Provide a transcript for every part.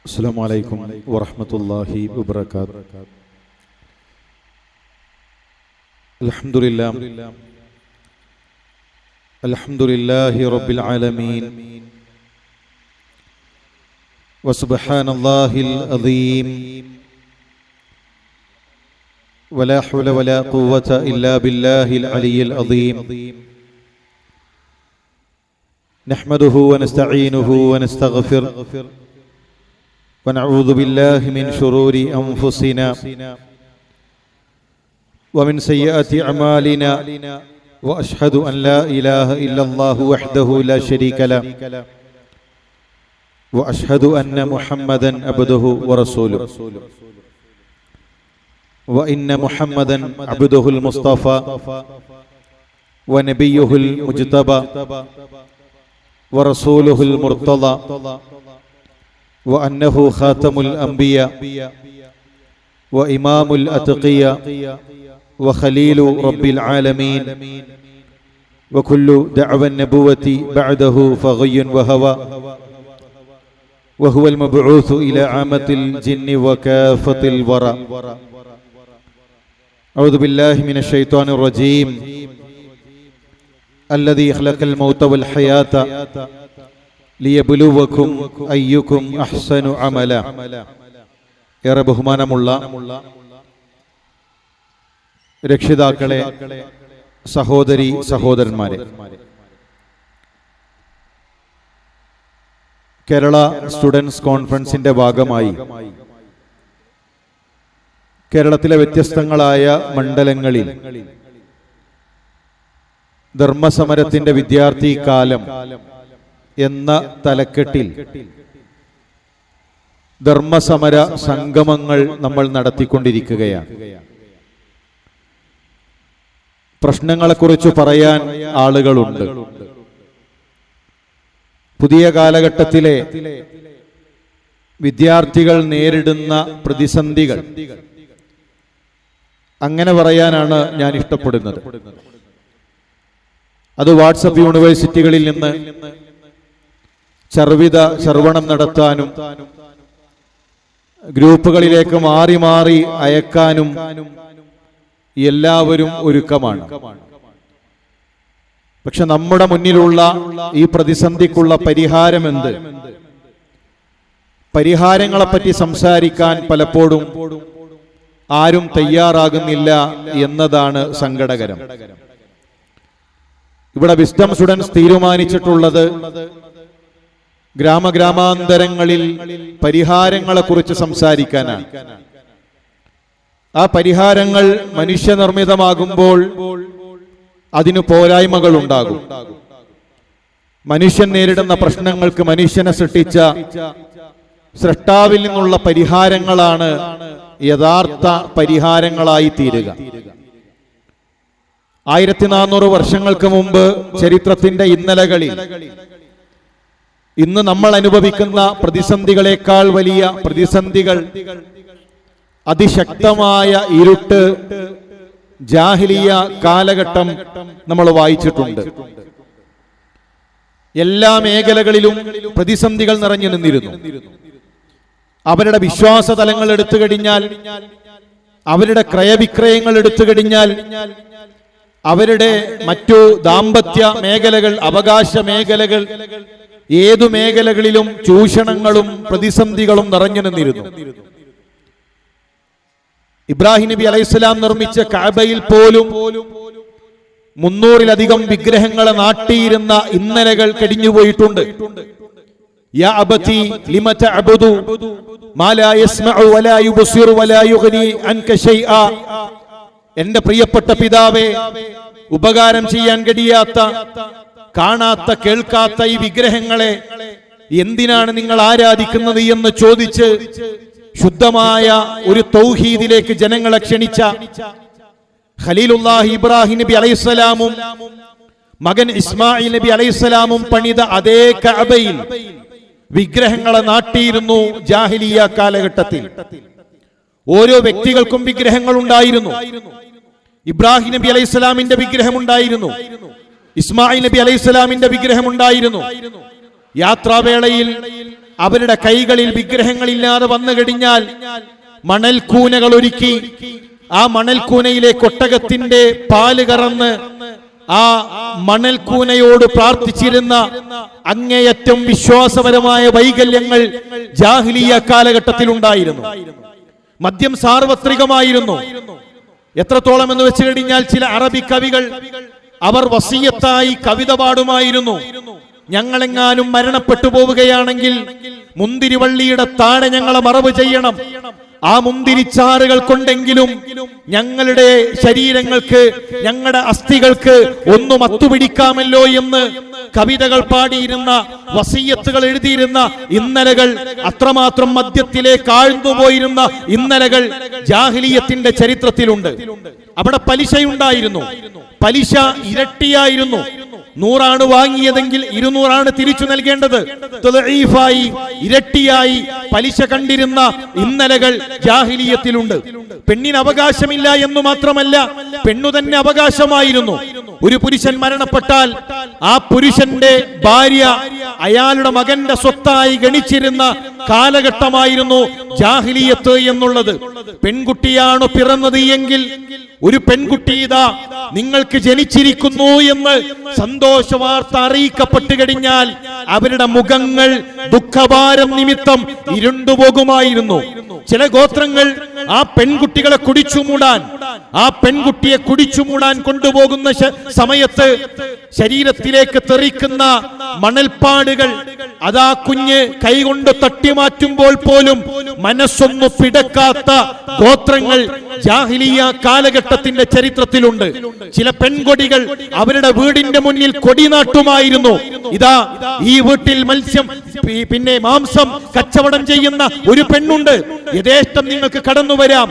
السلام عليكم ورحمة الله وبركاته. الحمد لله رب العالمين، وسبحان الله العظيم، ولا حول ولا قوة إلا بالله العلي العظيم. نحمده ونستعينه ونستغفره ونعوذ بالله من شرور أنفسنا ومن سيئات أعمالنا، وأشهد أن لا إله إلا الله وحده لا شريك له، وأشهد أن محمدا عبده ورسوله، وإن محمدا عبده المصطفى ونبيه المجتبى ورسوله المرتضى، وأنه خاتم الأنبياء وإمام الأتقياء وخليل رب العالمين، وكل دعوى النبوة بعده فغي وهوى، وهو المبعوث إلى عامة الجن وكافة الورى. أعوذ بالله من الشيطان الرجيم الذي خلق الموت والحياة ലിയബ്ലുവക്കും അയ്യുക്കും അഹ്സനു അമല. ഏറെ ബഹുമാനമുള്ള രക്ഷിതാക്കളെ, സഹോദരി സഹോദരന്മാരെ, കേരള സ്റ്റുഡൻസ് കോൺഫറൻസിന്റെ ഭാഗമായി കേരളത്തിലെ വ്യത്യസ്തങ്ങളായ മണ്ഡലങ്ങളിൽ ധർമ്മസമരത്തിന്റെ വിദ്യാർത്ഥി കാലം എന്ന തലക്കെട്ടിൽ ധർമ്മസമര സംഗമങ്ങൾ നമ്മൾ നടത്തിക്കൊണ്ടിരിക്കുകയാണ്. പ്രശ്നങ്ങളെക്കുറിച്ച് പറയാൻ ആളുകളുണ്ട്. പുതിയ കാലഘട്ടത്തിലെ വിദ്യാർത്ഥികൾ നേരിടുന്ന പ്രതിസന്ധികൾ അങ്ങനെ പറയാനാണ് ഞാൻ ഇഷ്ടപ്പെടുന്നത്. അത് വാട്സപ്പ് യൂണിവേഴ്സിറ്റികളിൽ നിന്ന് ചർവണം നടത്താനും ഗ്രൂപ്പുകളിലേക്ക് മാറി മാറി അയക്കാനും എല്ലാവരും ഒരുക്കമാണ്. പക്ഷെ നമ്മുടെ മുന്നിലുള്ള ഈ പ്രതിസന്ധിക്കുള്ള പരിഹാരം എന്ത്? പരിഹാരങ്ങളെപ്പറ്റി സംസാരിക്കാൻ പലപ്പോഴും ആരും തയ്യാറാകുന്നില്ല എന്നതാണ് സങ്കടകരം. ഇവിടെ വിസ്ഡം സ്റ്റുഡൻസ് തീരുമാനിച്ചിട്ടുള്ളത് ഗ്രാമാന്തരങ്ങളിൽ പരിഹാരങ്ങളെക്കുറിച്ച് സംസാരിക്കാനാണ്. ആ പരിഹാരങ്ങൾ മനുഷ്യനിർമ്മിതമാകുമ്പോൾ അതിന് പോരായ്മകൾ ഉണ്ടാകും. മനുഷ്യൻ നേരിടുന്ന പ്രശ്നങ്ങൾക്ക് മനുഷ്യനെ സൃഷ്ടിച്ച സൃഷ്ടാവിൽ നിന്നുള്ള പരിഹാരങ്ങളാണ് യഥാർത്ഥ പരിഹാരങ്ങളായി തീരുക. 1400 വർഷങ്ങൾക്ക് മുമ്പ് ചരിത്രത്തിന്റെ ഇന്നലകളിൽ ഇന്ന് നമ്മൾ അനുഭവിക്കുന്ന പ്രതിസന്ധികളെക്കാൾ വലിയ പ്രതിസന്ധികൾ, അതിശക്തമായ ഇരുട്ട്, ജാഹിലിയ കാലഘട്ടം നമ്മൾ വായിച്ചിട്ടുണ്ട്. എല്ലാ മേഖലകളിലും പ്രതിസന്ധികൾ നിറഞ്ഞു നിന്നിരുന്നു. അവരുടെ വിശ്വാസ തലങ്ങൾ എടുത്തു കഴിഞ്ഞാൽ, അവരുടെ ക്രയവിക്രയങ്ങൾ എടുത്തു കഴിഞ്ഞാൽ, അവരുടെ മറ്റു ദാമ്പത്യ മേഖലകൾ, അവകാശ മേഖലകൾ, ഏതു മേഖലകളിലും ചൂഷണങ്ങളും പ്രതിസന്ധികളും നിറഞ്ഞു നിന്നിരുന്നു. ഇബ്രാഹിം നബി അലൈഹിസ്സലാം നിർമ്മിച്ച കഅബയിൽ പോലും 300-ലധികം വിഗ്രഹങ്ങളെ നാട്ടിയിരുന്ന ഇന്നലകൾ കഴിഞ്ഞുപോയിട്ടുണ്ട്. യാ അബതി ലിമ തഅബുദു മാ ലാ യസ്മഉ വലാ യുബ്സിറു വലാ യുഗ്നി അൻക ശൈആ. എന്റെ പ്രിയപ്പെട്ട പിതാവേ, ഉപകാരം ചെയ്യാൻ കഴിയാത്ത, കാണാത്ത, കേൾക്കാത്ത ഈ വിഗ്രഹങ്ങളെ എന്തിനാണ് നിങ്ങൾ ആരാധിക്കുന്നത് എന്ന് ചോദിച്ച് ശുദ്ധമായ ഒരു തൗഹീദിലേക്ക് ജനങ്ങളെ ക്ഷണിച്ച ഖലീലുല്ലാഹി ഇബ്രാഹിം നബി അലൈഹിസ്സലാമും മകൻ ഇസ്മായിൽ നബി അലൈഹിസ്സലാമും പണിത അതേ കഅബയിൽ വിഗ്രഹങ്ങളെ നാട്ടിയിരുന്നു ജാഹിലിയ കാലഘട്ടത്തിൽ. ഓരോ വ്യക്തികൾക്കും വിഗ്രഹങ്ങൾ ഉണ്ടായിരുന്നു. ഇബ്രാഹിം നബി അലൈഹിസ്സലാമിന്റെ വിഗ്രഹം ഉണ്ടായിരുന്നു, ഇസ്മായിൽ നബി അലൈഹിസ്സലാമിന്റെ വിഗ്രഹം ഉണ്ടായിരുന്നു. യാത്രാവേളയിൽ അവരുടെ കൈകളിൽ വിഗ്രഹങ്ങളില്ലാതെ വന്നു കഴിഞ്ഞാൽ മണൽക്കൂനകൾ ഒരുക്കി ആ മണൽക്കൂനയിലെ ഒട്ടകത്തിന്റെ പാല് കറന്ന് ആ മണൽക്കൂനയോട് പ്രാർത്ഥിച്ചിരുന്ന അങ്ങേയറ്റം വിശ്വാസപരമായ വൈകല്യങ്ങൾ ജാഹിലിയ കാലഘട്ടത്തിൽ ഉണ്ടായിരുന്നു. മദ്യം സാർവത്രികമായിരുന്നു. എത്രത്തോളം എന്ന് വെച്ച് കഴിഞ്ഞാൽ ചില അറബി കവികൾ അവർ വസിയത്തായി കവിത പാടുമായിരുന്നു. ഞങ്ങളെങ്ങാനും മരണപ്പെട്ടു പോവുകയാണെങ്കിൽ മുന്തിരിവള്ളിയുടെ താഴെ ഞങ്ങളെ മറവ് ചെയ്യണം, ആ മുന്തിരിച്ചാറുകൾ കൊണ്ടെങ്കിലും ഞങ്ങളുടെ ശരീരങ്ങൾക്ക്, ഞങ്ങളുടെ അസ്ഥികൾക്ക് ഒന്നും അത്തുപിടിക്കാമല്ലോ എന്ന് കവിതകൾ പാടിയിരുന്ന, വസിയത്തുകൾ എഴുതിയിരുന്ന ഇന്നലകൾ, അത്രമാത്രം മദ്യത്തിലേക്ക് ആഴ്ന്നുപോയിരുന്ന ഇന്നലകൾ ജാഹിലിയത്തിന്റെ ചരിത്രത്തിലുണ്ട്. അവിടെ പലിശയുണ്ടായിരുന്നു. പലിശ ഇരട്ടിയായിരുന്നു. 100 വാങ്ങിയതെങ്കിൽ 200 തിരിച്ചു നൽകേണ്ടത്. ഇരട്ടിയായി പലിശ കണ്ടിരുന്ന ഇന്നലകൾ ജാഹിലിയത്തിലുണ്ട്. പെണ്ണിന് അവകാശമില്ല എന്നു മാത്രമല്ല, പെണ്ണു തന്നെ അവകാശമായിരുന്നു. ഒരു പുരുഷൻ മരണപ്പെട്ടാൽ ആ പുരുഷന്റെ ഭാര്യ അയാളുടെ മകന്റെ സ്വത്തായി ഗണിച്ചിരുന്ന കാലഘട്ടമായിരുന്നു ജാഹിലിയത്ത് എന്നുള്ളത്. പെൺകുട്ടിയാണ് പിറന്നത് എങ്കിൽ ഒരു പെൺകുട്ടി ഇതാ നിങ്ങൾക്ക് ജനിച്ചിരിക്കുന്നു എന്ന് സന്തോഷ വാർത്ത അറിയിക്കപ്പെട്ടു കഴിഞ്ഞാൽ അവരുടെ മുഖങ്ങൾ ദുഃഖഭാരം നിമിത്തം ഇരുണ്ടുപോകുമായിരുന്നു. ചില ഗോത്രങ്ങൾ ആ പെൺകുട്ടികളെ കുടിച്ചുമൂടാൻ, ആ പെൺകുട്ടിയെ കുടിച്ചുമൂടാൻ കൊണ്ടുപോകുന്ന സമയത്ത് ശരീരത്തിലേക്ക് തെറിക്കുന്ന മണൽപ്പാടുകൾ അതാ കുഞ്ഞ് കൈകൊണ്ട് തട്ടിമാറ്റുമ്പോൾ പോലും മനസ്സൊന്നു പിടക്കാത്ത ഗോത്രങ്ങൾ ജാഹിലിയ കാലഘട്ടത്തിന്റെ ചരിത്രത്തിലുണ്ട്. ചില പെൺകൊടികൾ അവരുടെ വീടിന്റെ മുന്നിൽ കൊടി നാട്ടുമായിരുന്നു. ഇതാ ഈ വീട്ടിൽ മത്സ്യം പിന്നെ മാംസം കച്ചവടം ചെയ്യുന്ന ഒരു പെണ്ണുണ്ട്, യഥേഷ്ടം നിങ്ങൾക്ക് കടന്നു വരാം,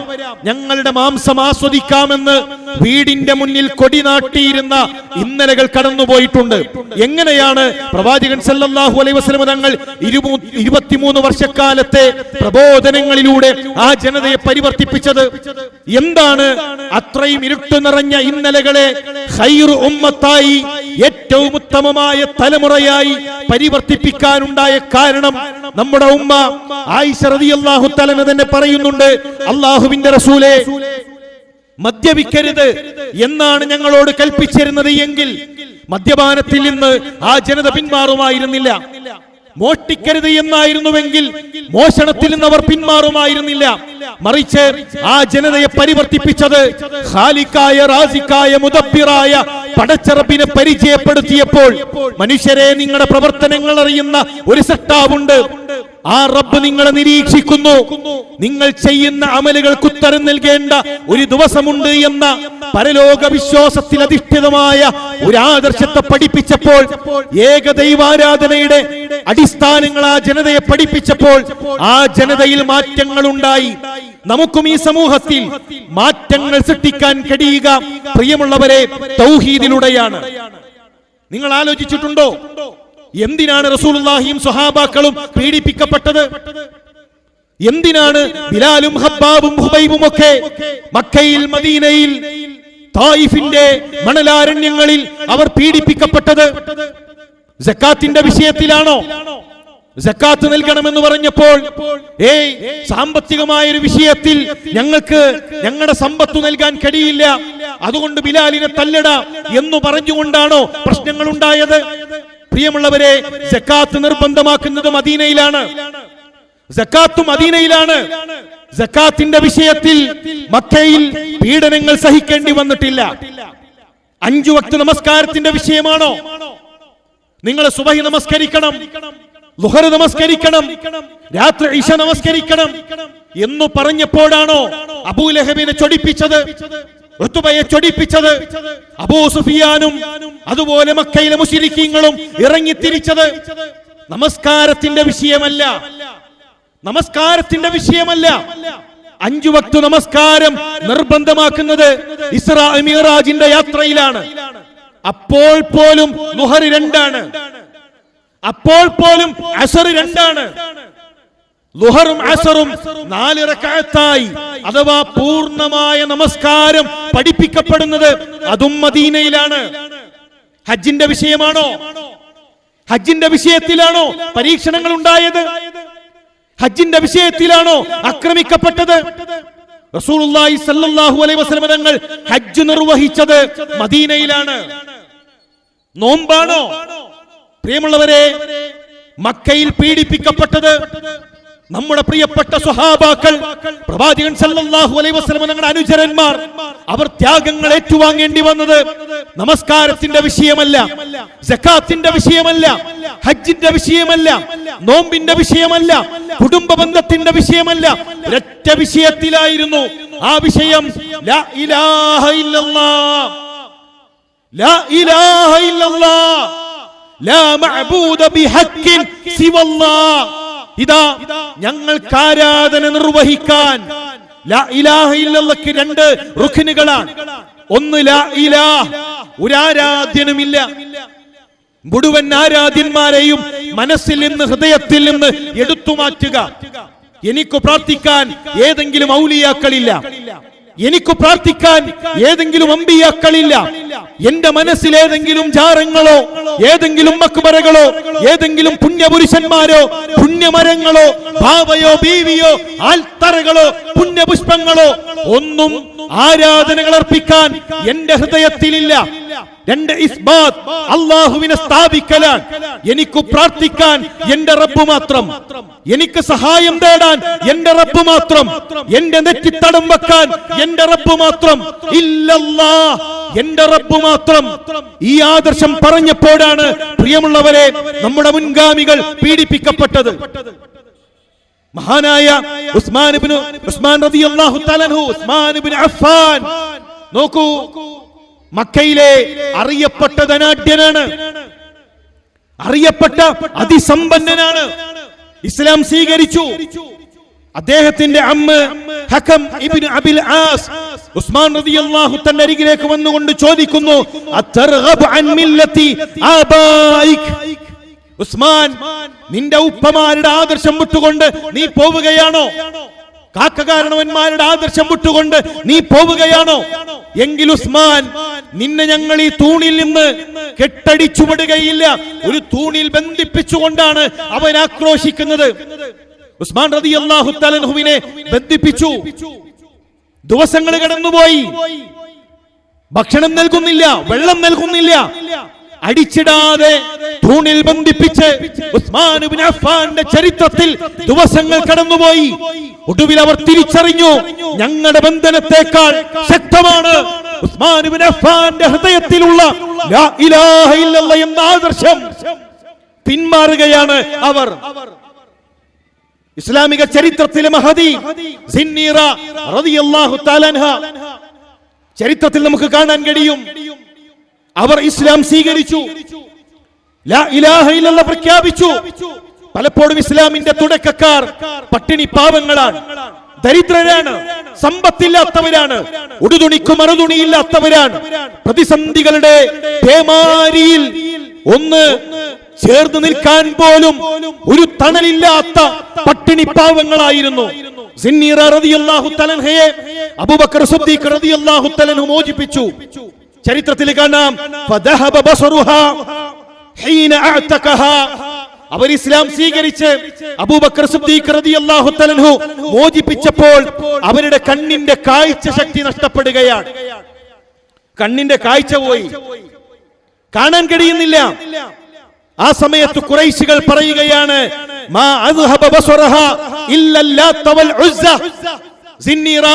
ഞങ്ങളുടെ മാംസം ആസ്വദിക്കാമെന്ന് വീടിന്റെ മുന്നിൽ കൊടി നാട്ടിയിരുന്ന ഇന്നലകൾ കടന്നുപോയിട്ടുണ്ട്. എങ്ങനെയാണ് പ്രവാചകൻ സല്ലല്ലാഹു അലൈഹി വസല്ലം തങ്ങൾ 23 വർഷക്കാലത്തെ പ്രബോധനങ്ങളിലൂടെ ആ ജനതയെ പരിവർത്തിപ്പിച്ചത്? എന്താണ് അത്രയും ഇരുട്ട് നിറഞ്ഞ ഇന്നലകളെ ഖൈറു ഉമ്മത്തായി, ഏറ്റവും ഉത്തമമായ തലമുറയായി പരിവർത്തിപ്പിക്കാനുണ്ടായ കാരണം? നമ്മുടെ ഉമ്മ ആയിഷ റളിയല്ലാഹു തആല തന്നെ പറയുന്നുണ്ട്, അല്ലാഹുവിന്റെ റസൂലേ, മദ്യപിക്കരുത് എന്നാണ് ഞങ്ങളോട് കൽപ്പിച്ചിരുന്നത് എങ്കിൽ മദ്യപാനത്തിൽ നിന്ന് ആ ജനത പിന്മാറുമായിരുന്നില്ല. മോഷ്ടിക്കരുത് എന്നായിരുന്നുവെങ്കിൽ മോഷണത്തിൽ നിന്ന് അവർ പിന്മാറുമായിരുന്നില്ല. മറിച്ച് ആ ജനതയെ പരിവർത്തിപ്പിച്ചത് ഖാലിഖായ, റാസിഖായ, മുദബ്ബിറായ പടച്ചറബിനെ പരിചയപ്പെടുത്തിയപ്പോൾ, മനുഷ്യരെ നിങ്ങളുടെ പ്രവർത്തനങ്ങൾ അറിയുന്ന ഒരു സട്ടാവുണ്ട്, ആ റബ്ബ് നിങ്ങളെ നിരീക്ഷിക്കുന്നു, നിങ്ങൾ ചെയ്യുന്ന അമലുകൾക്ക് ഉത്തരം നൽകേണ്ട ഒരു ദിവസമുണ്ട് എന്ന പരലോക വിശ്വാസത്തിൽ അധിഷ്ഠിതമായ ഒരു ആദർശത്തെ പഠിപ്പിച്ചപ്പോൾ, ഏകദൈവാരാധനയുടെ അടിസ്ഥാനങ്ങൾ ആ ജനതയെ പഠിപ്പിച്ചപ്പോൾ ആ ജനതയിൽ മാറ്റങ്ങൾ ഉണ്ടായി. നമുക്കും ഈ സമൂഹത്തിൽ മാറ്റങ്ങൾ സൃഷ്ടിക്കാൻ കഴിയുക പ്രിയമുള്ളവരെ തൗഹീദിലൂടെയാണ്. നിങ്ങൾ ആലോചിച്ചിട്ടുണ്ടോ എന്തിനാണ് റസൂലുള്ളാഹിയും സ്വഹാബാക്കളും പീഡിപ്പിക്കപ്പെട്ടത്? എന്തിനാണ് ബിലാലും ഹബ്ബാബും ഹുബൈബും ഒക്കെ മക്കയിൽ, മദീനയിൽ, തായിഫിന്റെ മണലാരണ്യങ്ങളിൽ അവർ പീഡിപ്പിക്കപ്പെട്ടത്? സക്കാത്തിന്റെ വിഷയത്തിലാണോ? സക്കാത്ത് നൽകണമെന്ന് പറഞ്ഞപ്പോൾ സാമ്പത്തികമായ ഒരു വിഷയത്തിൽ ഞങ്ങൾക്ക് ഞങ്ങളുടെ സമ്പത്ത് നൽകാൻ കഴിയില്ല, അതുകൊണ്ട് ബിലാലിനെ തല്ലട എന്ന് പറഞ്ഞുകൊണ്ടാണോ പ്രശ്നങ്ങൾ ഉണ്ടായത്? പ്രിയമുള്ളവരെ, സക്കാത്ത് നിർബന്ധമാക്കുന്നത് മദീനയിലാണ്. സക്കാത്ത് മദീനയിലാണ്. സക്കാത്തിന്റെ വിഷയത്തിൽ മക്കയിൽ പീഡനങ്ങൾ സഹിക്കേണ്ടി വന്നിട്ടില്ല. 5 വക്ത് നമസ്കാരത്തിന്റെ വിഷയമാണോ? നിങ്ങൾ സുബഹി നമസ്കരിക്കണം, ളുഹർ നമസ്കരിക്കണം, രാത്രി ഇശ നമസ്കരിക്കണം എന്ന് പറഞ്ഞപ്പോഴാണോ അബൂലഹബിനെ ചൊടിപ്പിച്ചത്, ഉത്ബയെ ചൊടിപ്പിച്ചത്? അബൂ സുഫിയാനും അതുപോലെ മക്കയിലെ മുശ്രിക്കീങ്ങളും ഇറങ്ങിത്തിരിച്ചത് നമസ്കാരത്തിന്റെ വിഷയമല്ല. നമസ്കാരത്തിന്റെ വിഷയമല്ല. 5 വക്ത് നമസ്കാരം നിർബന്ധമാക്കുന്നത് ഇസ്രാ മിഅ്റാജിന്റെ യാത്രയിലാണ്. അപ്പോൾ പോലും ളുഹർ 2 ആണ്, അപ്പോൾ പോലും അസ്ർ 2 ആണ്. ളുഹറും അസ്റും 4 റക്അത്തായി അഥവാ പൂർണ്ണമായ നമസ്കാരം പഠിപ്പിക്കപ്പെടുന്നത് അതും മദീനയിലാണ്. ഹജ്ജിന്റെ വിഷയമാണോ? ഹജ്ജിന്റെ വിഷയത്തിലാണോ പരീക്ഷണങ്ങൾ ഉണ്ടായത്? ഹജ്ജിന്റെ വിഷയത്തിലാണോ ആക്രമിക്കപ്പെട്ടത്? റസൂലുള്ളാഹി സ്വല്ലല്ലാഹു അലൈഹി വസല്ലം തങ്ങൾ ഹജ്ജ് നിർവഹിച്ചത് മദീനയിലാണ്. നോമ്പാണോ? പ്രിയമുള്ളവരെ, മക്കയിൽ പീഡിപ്പിക്കപ്പെട്ടത് നമ്മുടെ പ്രിയപ്പെട്ട സ്വഹാബാക്കൾ, പ്രവാചകൻ സല്ലല്ലാഹു അലൈഹി വസല്ലം തങ്ങളുടെ അനുചരന്മാർ. അവർ ത്യാഗങ്ങൾ ഏറ്റുവാങ്ങേണ്ടി വന്നത് നമസ്കാരത്തിന്റെ വിഷയമല്ല, സക്കാത്തിന്റെ വിഷയമല്ല, ഹജ്ജിന്റെ വിഷയമല്ല, നോമ്പിന്റെ വിഷയമല്ല, കുടുംബ ബന്ധത്തിന്റെ വിഷയമല്ല, ഒരൊറ്റ വിഷയത്തിലായിരുന്നു. ആ വിഷയം ലാ ഇലാഹ ഇല്ലല്ലാഹ്, ലാ ഇലാഹ ഇല്ലല്ലാഹ്, ലാ മഅബൂദ ബിഹഖ്ഖിൻ സിവല്ലാഹ്. ഇതാ ഞങ്ങൾക്ക് ആരാധന നിർവഹിക്കാൻ ലാ ഇലാഹ ഇല്ലല്ലാഹ്ക്ക് രണ്ട് റുക്നുകളാണ്. ഒന്ന് ലാ ഇലാഹ, ഒരാരാധ്യനുമില്ല. മുഴുവൻ ആരാധ്യന്മാരെയും മനസ്സിൽ നിന്ന്, ഹൃദയത്തിൽ നിന്ന് എടുത്തു മാറ്റുക. എനിക്ക് പ്രാർത്ഥിക്കാൻ ഏതെങ്കിലും ഔലിയാക്കളില്ല, എനിക്ക് പ്രാർത്ഥിക്കാൻ ഏതെങ്കിലും അമ്പിയാക്കളില്ല. എന്റെ മനസ്സിൽ ഏതെങ്കിലും ജാറങ്ങളോ, ഏതെങ്കിലും മക്ബറകളോ, ഏതെങ്കിലും പുണ്യപുരുഷന്മാരോ, പുണ്യമരങ്ങളോ, ഭാവയോ ബീവിയോ, ആൽത്തറകളോ, പുണ്യപുഷ്പങ്ങളോ ഒന്നും ആരാധനകൾ അർപ്പിക്കാൻ എന്റെ ഹൃദയത്തിലില്ല. രണ്ട് ഇസ്ബാത്ത്, അല്ലാഹുവിനെ സ്ഥാപിക്കലാണ്. എനിക്ക് പ്രാർത്ഥിക്കാൻ എന്റെ റബ്ബ് മാത്രം, എനിക്ക് സഹായം തേടാൻ എന്റെ റബ്ബ് മാത്രം, എന്റെ നെറ്റിത്തടം വെക്കാൻ എന്റെ റബ്ബ് മാത്രം, ഇല്ലല്ലാഹ്, എന്റെ റബ്ബ് മാത്രം. ഈ ആദർശം പറഞ്ഞപ്പോഴാണ് പ്രിയമുള്ളവരെ നമ്മുടെ മുൻഗാമികൾ പീഡിപ്പിക്കപ്പെട്ടത്. മഹാനായ ഉസ്മാൻ റളിയല്ലാഹു തആല അൻഹു, ഉസ്മാൻ ഇബ്നു അഫ്ഫാൻ, നോക്കൂ, മക്കയിലെ അറിയപ്പെട്ട ധനാഢ്യനാണ്, അറിയപ്പെട്ട അതിസമ്പന്നനാണ്. ഇസ്ലാം സ്വീകരിച്ചു. അദ്ദേഹത്തിന്റെ അമ്മ ഹകം ഇബ്നു അബിൽ ആസ് ഉസ്മാൻ റളിയല്ലാഹു തആല അരികിലേക്ക് വന്നുകൊണ്ട് ചോദിക്കുന്നു, അത്തർഗബ് അൻ മില്ലത്തി ആബായിക്. ഉസ്മാൻ, നിന്റെ ഉപ്പമാരുടെ ആദർശം വിട്ടുകൊണ്ട് നീ പോവുകയാണോ? കാക്കകാരണവന്മാരുടെ ആദർശം വിട്ടുകൊണ്ട് നീ പോവുകയാണോ? എങ്കിൽ ഉസ്മാൻ, നിന്നെ ഞങ്ങൾ ഈ തൂണിൽ നിന്ന് കെട്ടടിച്ചുവിടുകയില്ല. ഒരു തൂണിൽ ബന്ധിപ്പിച്ചുകൊണ്ടാണ് അവൻ ആക്രോശിക്കുന്നത്. ഉസ്മാൻ റളിയല്ലാഹു തആല അൻഹുവിനെ ബന്ധിപ്പിച്ചു. ദിവസങ്ങൾ കടന്നുപോയി. ഭക്ഷണം നൽകുന്നില്ല, വെള്ളം നൽകുന്നില്ല. അടിച്ചിടാതെ തൂണിൽ ബന്ധിപ്പിച്ച് ഉസ്മാൻ ഇബ്നു അഫ്ഫാന്റെ ചരിത്രത്തിൽ ദിവസങ്ങൾ കടന്നുപോയി. ഒടുവിൽ അവർ തിരിച്ചറിഞ്ഞു, ഞങ്ങളുടെ ബന്ധനത്തെക്കാൾ ശക്തമാണ് ഉസ്മാൻ ഇബ്നു അഫ്ഫാന്റെ ഹൃദയത്തിലുള്ള ലാ ഇലാഹ ഇല്ലല്ലാഹ് എന്ന ആദർശം. പിന്മാറുകയാണ് അവർ. ഇസ്ലാമിക ചരിത്രത്തിലെ മഹദി സിന്നീറ റളിയല്ലാഹു തആല അൻഹ ചരിത്രത്തിൽ നമുക്ക് കാണാൻ കഴിയും. അവർ ഇസ്ലാം സ്വീകരിച്ചു, ലാ ഇലാഹ ഇല്ലല്ലാഹ് പ്രഖ്യാപിച്ചു. പലപ്പോഴും ഇസ്ലാമിന്റെ തുടക്കക്കാർ പട്ടിണി പാവങ്ങളാണ്, ദരിദ്രരാണ്, സമ്പത്തില്ലാത്തവരാണ്, ഉടുതുണിക്ക് മറുതുണിയില്ലാത്തവരാണ്. പ്രതിസന്ധികളുടെ പേമാരിയിൽ ഒന്ന് ചേർന്ന് നിൽക്കാൻ പോലും ഒരു തണലില്ലാത്ത പട്ടിണി പാവങ്ങളായിരുന്നു. സിന്നീറ റളിയല്ലാഹു തആല അൻഹയെ അബൂബക്കർ സിദ്ദീഖ് റളിയല്ലാഹു തആല അൻഹു മോചിപ്പിച്ചു. ചരിത്രത്തിൽ കാണാം, ഫദഹബ ബസറുഹാ ഹീന അഅതഖഹാ. അവർ ഇസ്ലാം സ്വീകരിച്ച് അബൂബക്കർ സിദ്ദീഖ് റളിയല്ലാഹു തആല അൻഹു മോചിപ്പിച്ചപ്പോൾ അവരുടെ കണ്ണിന്റെ കാഴ്ച ശക്തി നഷ്ടപ്പെടുകയാണ്. കണ്ണിന്റെ കാഴ്ച പോയി, കാണാൻ കഴിയുന്നില്ല. ആ സമയത്ത് ഖുറൈശികൾ പറയുകയാണ്, മാ അദ്ഹബ ബസറഹാ ഇല്ല ലാത്ത വൽ ഉസ്സ. സിന്നീറ,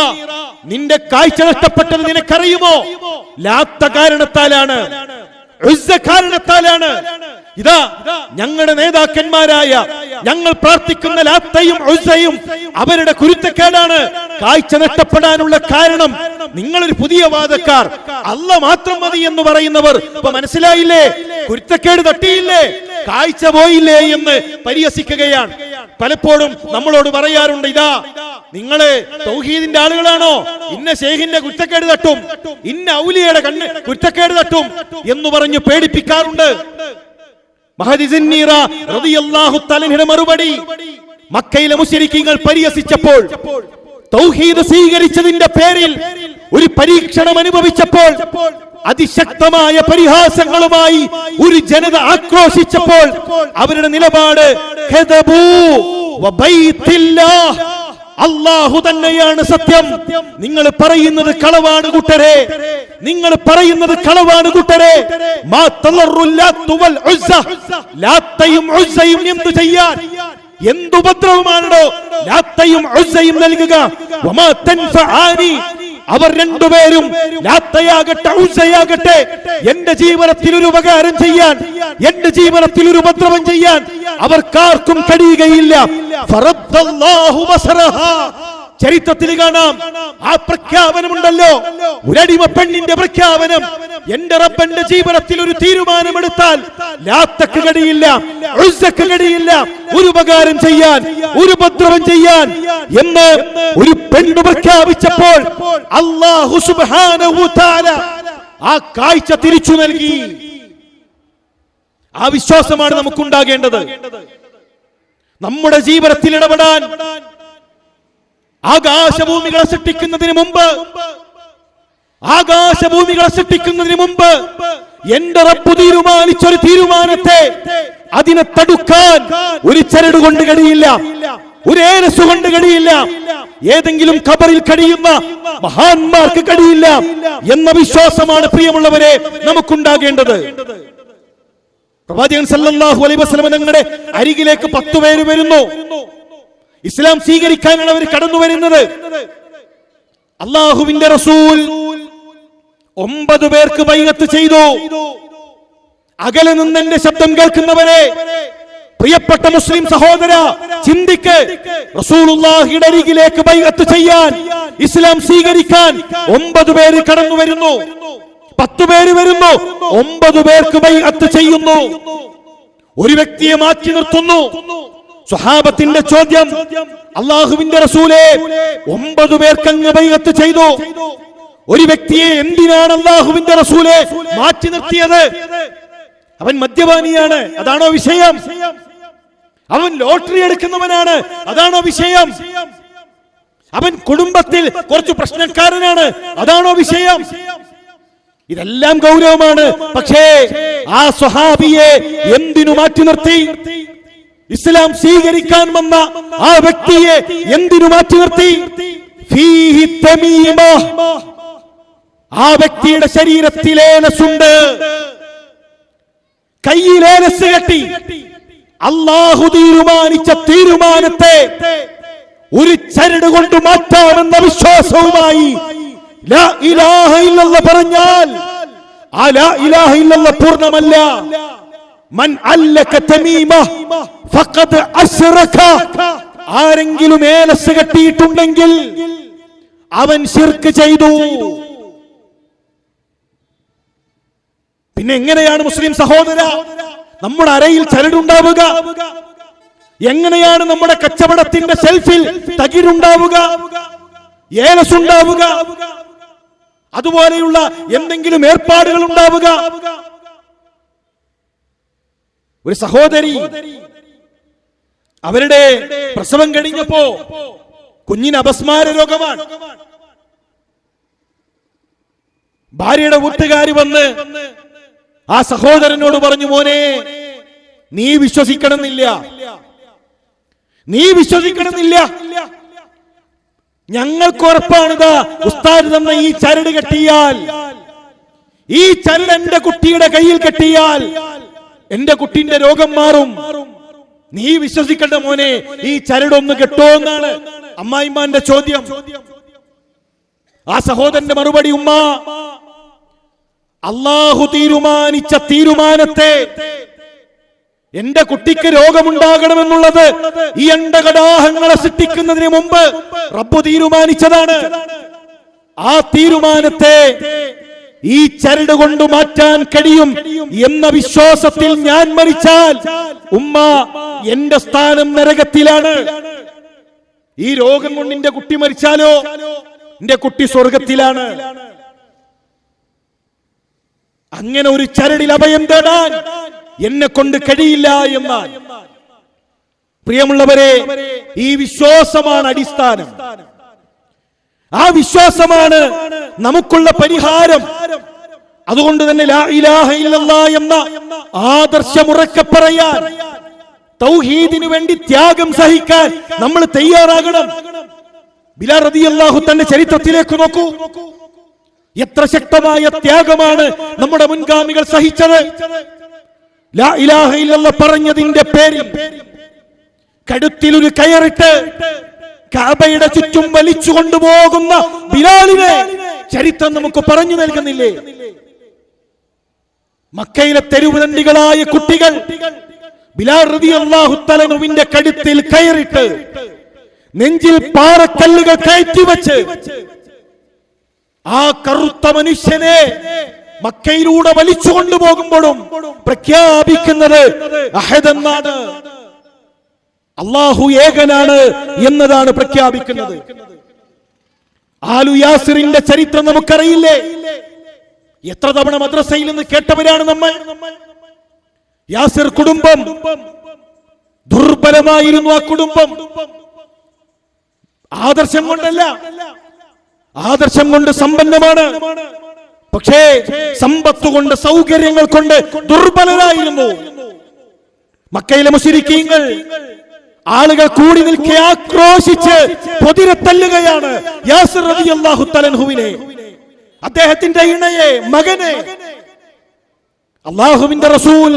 നിന്റെ കാഴ്ച നഷ്ടപ്പെട്ടത് നിനക്കറിയുമോ? ലാത്ത കാരണത്താലാണ്, ഉസ്സ കാരണത്താലാണ്. ഇതാ ഞങ്ങളുടെ നേതാക്കന്മാരായ ഞങ്ങൾ പ്രാർത്ഥിക്കുന്ന ലാത്തയും ഉസ്സയും അവരുടെ കുരുത്തക്കേടാണ് കാഴ്ച നഷ്ടപ്പെടാനുള്ള കാരണം. നിങ്ങളൊരു പുതിയ വാദക്കാർ, അല്ലാഹ് മാത്രം മതി എന്ന് പറയുന്നവർ ഇപ്പൊ മനസ്സിലായില്ലേ? കുരുത്തക്കേട് തട്ടിയില്ലേ, കാഴ്ച പോയില്ലേ എന്ന് പരിഹസിക്കുകയാണ്. പലപ്പോഴും നമ്മളോട് പറയാറുണ്ട്, ഇതാ നിങ്ങള് തൗഹീദിന്റെ ആളുകളാണോ, ഇന്ന ശൈഖിന്റെ കുരുത്തക്കേട് തട്ടും, ഇന്ന ഔലിയയുടെ കണ്ണ് കുരുത്തക്കേട് തട്ടും എന്ന് പറഞ്ഞു പേടിപ്പിക്കാറുണ്ട്. മഹദി സിന്നീറ റളിയല്ലാഹു തആല അൻഹയുടെ മറുപടി, മക്കയിലെ മുശ്രിക്കീങ്ങൾ പരിഹസിച്ചപ്പോൾ തൗഹീദ് സ്വീകരിച്ചതിന്റെ പേരിൽ ഒരു പരീക്ഷണം അനുഭവിച്ചപ്പോൾ അതിശക്തമായ പരിഹാസങ്ങളുമായി ഒരു ജനത ആക്രോശിച്ചപ്പോൾ അവരുടെ നിലപാട് അല്ലാഹു തന്നെയാണ് സത്യം, നിങ്ങൾ പറയുന്നത് കളവാണ് കൂട്ടരെ, നിങ്ങൾ പറയുന്നത് കളവാണ് കൂട്ടരെ. ലാത്തയും ഉസ്സയും എന്തു ചെയ്യാൻ, എന്തുപദ്രവമാണോ ലാത്തയും ഉസ്സയും നൽകുക. അവർ രണ്ടുപേരും ലാത്തയാകട്ടെ ഉസ്സയാകട്ടെ എന്റെ ജീവിതത്തിൽ ഒരു ഉപകാരം ചെയ്യാൻ, എന്റെ ജീവിതത്തിൽ ഒരു ഉപദ്രവം ചെയ്യാൻ അവർക്കാർക്കും കഴിയുകയില്ല. ചരിത്രത്തിൽ കാണാം ആ പ്രഖ്യാപനമുണ്ടല്ലോ, ഒരടിമ പെണ്ണിന്റെ പ്രഖ്യാപനം. എന്റെ റബ്ബന്റെ ജീവിതത്തിൽ ഒരു തീരുമാനമെടുത്താൽ ലാത്തക്ക് കഴിയില്ല, ഉസ്സക്ക് കഴിയില്ല ഒരു ഉപകാരം ചെയ്യാൻ, ഒരു ഉപദ്രവം ചെയ്യാൻ എന്ന് ഒരു പെണ്ണ് പ്രഖ്യാപിച്ചപ്പോൾ അല്ലാഹു സുബ്ഹാനഹു തആല ആ കാഴ്ച തിരിച്ചു നൽകി. ആ വിശ്വാസമാണ് നമുക്കുണ്ടാകേണ്ടത്. നമ്മുടെ ജീവിതത്തിൽ ഇടപെടാൻ ആകാശഭൂമികളെ സൃഷ്ടിക്കുന്നതിന് മുമ്പ് എന്റെ റബ്ബ് തീരുമാനിച്ചൊരു തീരുമാനത്തെ അതിനെ തടുക്കാൻ ഒരു ചരട് കൊണ്ട് കഴിയില്ല, ഒരു ഏലസ് കൊണ്ട് കഴിയില്ല, ഏതെങ്കിലും ഖബറിൽ കഴിയുന്ന മഹാന്മാർക്ക് കഴിയില്ല എന്ന വിശ്വാസമാണ് പ്രിയമുള്ളവരെ നമുക്കുണ്ടാകേണ്ടത്. പ്രവാചകൻ സല്ലല്ലാഹു അലൈഹി വസല്ലം തങ്ങളുടെ അരികിലേക്ക് 10 പേര് വരുന്നു. ഇസ്ലാം സ്വീകരിക്കാനാണ് അവർ കടന്നു വരുന്നത്. അല്ലാഹുവിന്റെ റസൂൽ 9 പേർക്ക് ബൈഅത്ത് ചെയ്തു. അകലെ നിന്ന് എന്റെ ശബ്ദം കേൾക്കുന്നവരെ, പ്രിയപ്പെട്ട മുസ്ലിം സഹോദര, ചിന്തിക്ക്. റസൂലുള്ളാഹിയുടെ അരികിലേക്ക് ബൈഅത്ത് ചെയ്യാൻ, ഇസ്ലാം സ്വീകരിക്കാൻ 9 പേര് കടന്നു വരുന്നു. 10 പേര് വരുന്നു, 9 പേർക്ക് ബൈഅത്ത് ചെയ്യുന്നു. ഒരു വ്യക്തിയെ മാറ്റി നിർത്തുന്നു. സ്വഹാബത്തിന്റെ ചോദ്യം, അല്ലാഹുവിന്റെ റസൂലേ 9 പേർക്ക് അങ്ങ് ബൈഅത്ത് ചെയ്തു, ഒരു വ്യക്തിയെ എന്തിനാണ് അല്ലാഹുവിന്റെ റസൂലേ മാറ്റി നിർത്തിയത്? അവൻ മദ്യപാനിയാണ്, അതാണോ വിഷയം? അവൻ ലോട്ടറി എടുക്കുന്നവനാണ്, അതാണോ വിഷയം? അവൻ കുടുംബത്തിൽ കുറച്ച് പ്രശ്നക്കാരനാണ്, അതാണോ വിഷയം? ഇതെല്ലാം ഗൗരവമാണ്. പക്ഷേ ആ സ്വഹാബിയെ എന്തിനു മാറ്റി നിർത്തി? ഇസ്ലാം സ്വീകരിക്കാൻ വന്ന ആ വ്യക്തിയെ എന്തിനു മാറ്റി നിർത്തി? ഫീഹി തമീമ, ആ വ്യക്തിയുടെ ശരീരത്തിൽ ഏലസുണ്ട്, കയ്യിൽ ഏലസ് കെട്ടി. അല്ലാഹു തീരുമാനിച്ച തീരുമാനത്തെ ഒരു ചരട് കൊണ്ട് മാറ്റാമെന്ന വിശ്വാസവുമായി ലാ ഇലാഹ ഇല്ലല്ലാഹ് പറഞ്ഞാൽ ആ ലാ ഇലാഹ ഇല്ലല്ലാഹ് പൂർണ്ണമല്ല. മൻ അല്ലക തമീമ ഫഖദ് അശ്റക, ആരെങ്കിലും ഏലസ് കെട്ടിയിട്ടുണ്ടെങ്കിൽ അവൻ ശിർക്ക് ചെയ്തു. പിന്നെ എങ്ങനെയാണ് മുസ്ലിം സഹോദര നമ്മുടെ അരയിൽ ചരടുണ്ടാവുക? എങ്ങനെയാണ് നമ്മുടെ കച്ചവടത്തിന്റെ ഷെൽഫിൽ തകിരുണ്ടാവുക, ഏലസ് ഉണ്ടാവുക, അതുപോലെയുള്ള എന്തെങ്കിലും ഏർപ്പാടുകൾ ഉണ്ടാവുക? ഒരു സഹോദരി അവരുടെ പ്രസവം കഴിഞ്ഞപ്പോ കുഞ്ഞിന് അപസ്മാര രോഗമാണ്. ഭാര്യയുടെ വീട്ടുകാര് വന്ന് ആ സഹോദരനോട് പറഞ്ഞു, മോനെ നീ വിശ്വസിക്കണമെന്നില്ല, നീ വിശ്വസിക്കണമെന്നില്ല, ഞങ്ങൾക്ക് ഉറപ്പാണിതാ ഉസ്താദ് തന്ന ഈ ചരട് കെട്ടിയാൽ, ഈ ചരട് എന്റെ കുട്ടിയുടെ കയ്യിൽ കെട്ടിയാൽ എന്റെ കുട്ടിന്റെ രോഗം മാറും. നീ വിശ്വസിക്കണ്ട മോനെ, ഈ ചരടൊന്ന് കെട്ടോ എന്നാണ് അമ്മായിമാന്റെ ചോദ്യം. ആ സഹോദരന്റെ മറുപടി, ഉമ്മ, അല്ലാഹു തീരുമാനിച്ച തീരുമാനത്തെ, എന്റെ കുട്ടിക്ക് രോഗമുണ്ടാകണമെന്നുള്ളത് ഈ അണ്ടകടാഹങ്ങളെ സൃഷ്ടിക്കുന്നതിന് മുമ്പ് റബ്ബ് തീരുമാനിച്ചതാണ്. ആ തീരുമാനത്തെ ഈ ചരട് കൊണ്ട് മാറ്റാൻ കഴിയും എന്ന വിശ്വാസത്തിൽ ഞാൻ മരിച്ചാൽ ഉമ്മ, എന്റെ സ്ഥാനം നരകത്തിലാണ്. ഈ രോഗം കൊണ്ട് എന്റെ കുട്ടി മരിച്ചാലോ എന്റെ കുട്ടി സ്വർഗത്തിലാണ്. അങ്ങനെ ഒരു ചരടിൽ അഭയം തേടാൻ എന്നെ കൊണ്ട് കഴിയില്ല എന്നാൽ, പ്രിയമുള്ളവരെ, ഈ വിശ്വാസമാണ് അടിസ്ഥാനം. ആ വിശ്വാസമാണ് നമുക്കുള്ള പരിഹാരം. അതുകൊണ്ട് തന്നെ ലാ ഇലാഹ ഇല്ലല്ലാഹ് എന്ന ആദർശം ഉറക്കെ പറയാൻ, തൗഹീദിനു വേണ്ടി ത്യാഗം സഹിക്കാൻ നമ്മൾ തയ്യാറാകണം. ബിലാൽ റളിയല്ലാഹു തന്റെ ചരിത്രത്തിലേക്ക് നോക്കൂ. എത്ര ശക്തമായ ത്യാഗമാണ് നമ്മുടെ മുൻഗാമികൾ സഹിച്ചത്. ലാ ഇലാഹ ഇല്ലല്ലാഹ് പറഞ്ഞതിന്റെ പേരിൽ കഴുത്തിൽ ഒരു കയറിട്ട് കഅബയുടെ ചുറ്റും വലിച്ചു കൊണ്ടുപോകുന്ന ബിലാലിനെ ചരിത്രം നമുക്ക് പറഞ്ഞു നൽകുന്നില്ലേ? മക്കയിലെ തെരുവുതണ്ടികളായ കുട്ടികൾ ബിലാൽ റളിയല്ലാഹു തആല അൻഹുവിന്റെ കഴുത്തിൽ കയറിട്ട് നെഞ്ചിൽ പാറക്കല്ലുകൾ കയറ്റി വെച്ച് ആ കറുത്ത മനുഷ്യനെ മക്കയിലൂടെ വലിച്ചു കൊണ്ടുപോകുമ്പോഴും പ്രഖ്യാപിക്കുന്നത് അഹദ് എന്നാണ്, അല്ലാഹു ഏകനാണ് എന്നതാണ് പ്രഖ്യാപിക്കുന്നത്. ആലു യാസിറിന്റെ ചരിത്രം നമുക്കറിയില്ലേ? എത്ര തവണ മദ്രസയിൽ നിന്ന് കേട്ടവരാണ് നമ്മൾ. യാസിർ കുടുംബം ദുർബലമായിരുന്നു. ആ കുടുംബം ആദർശം കൊണ്ടല്ല, ആദർശം കൊണ്ട് സമ്പന്നമാണ്, പക്ഷേ സമ്പത്ത് കൊണ്ട്, സൗകര്യങ്ങൾ കൊണ്ട് ദുർബലരായിരുന്നു. മക്കയിലെ മുശ്രിക്കീങ്ങൾ ആളുകൾ കൂടി നിൽക്കെ ആക്രോശിച്ച് പൊതിരെ തല്ലുകയാണ് യാസിർ റളിയല്ലാഹു തആല അൻഹുവിനെ, അദ്ദേഹത്തിന്റെ ഇണയെ, മകനെ. അല്ലാഹുവിന്റെ റസൂൽ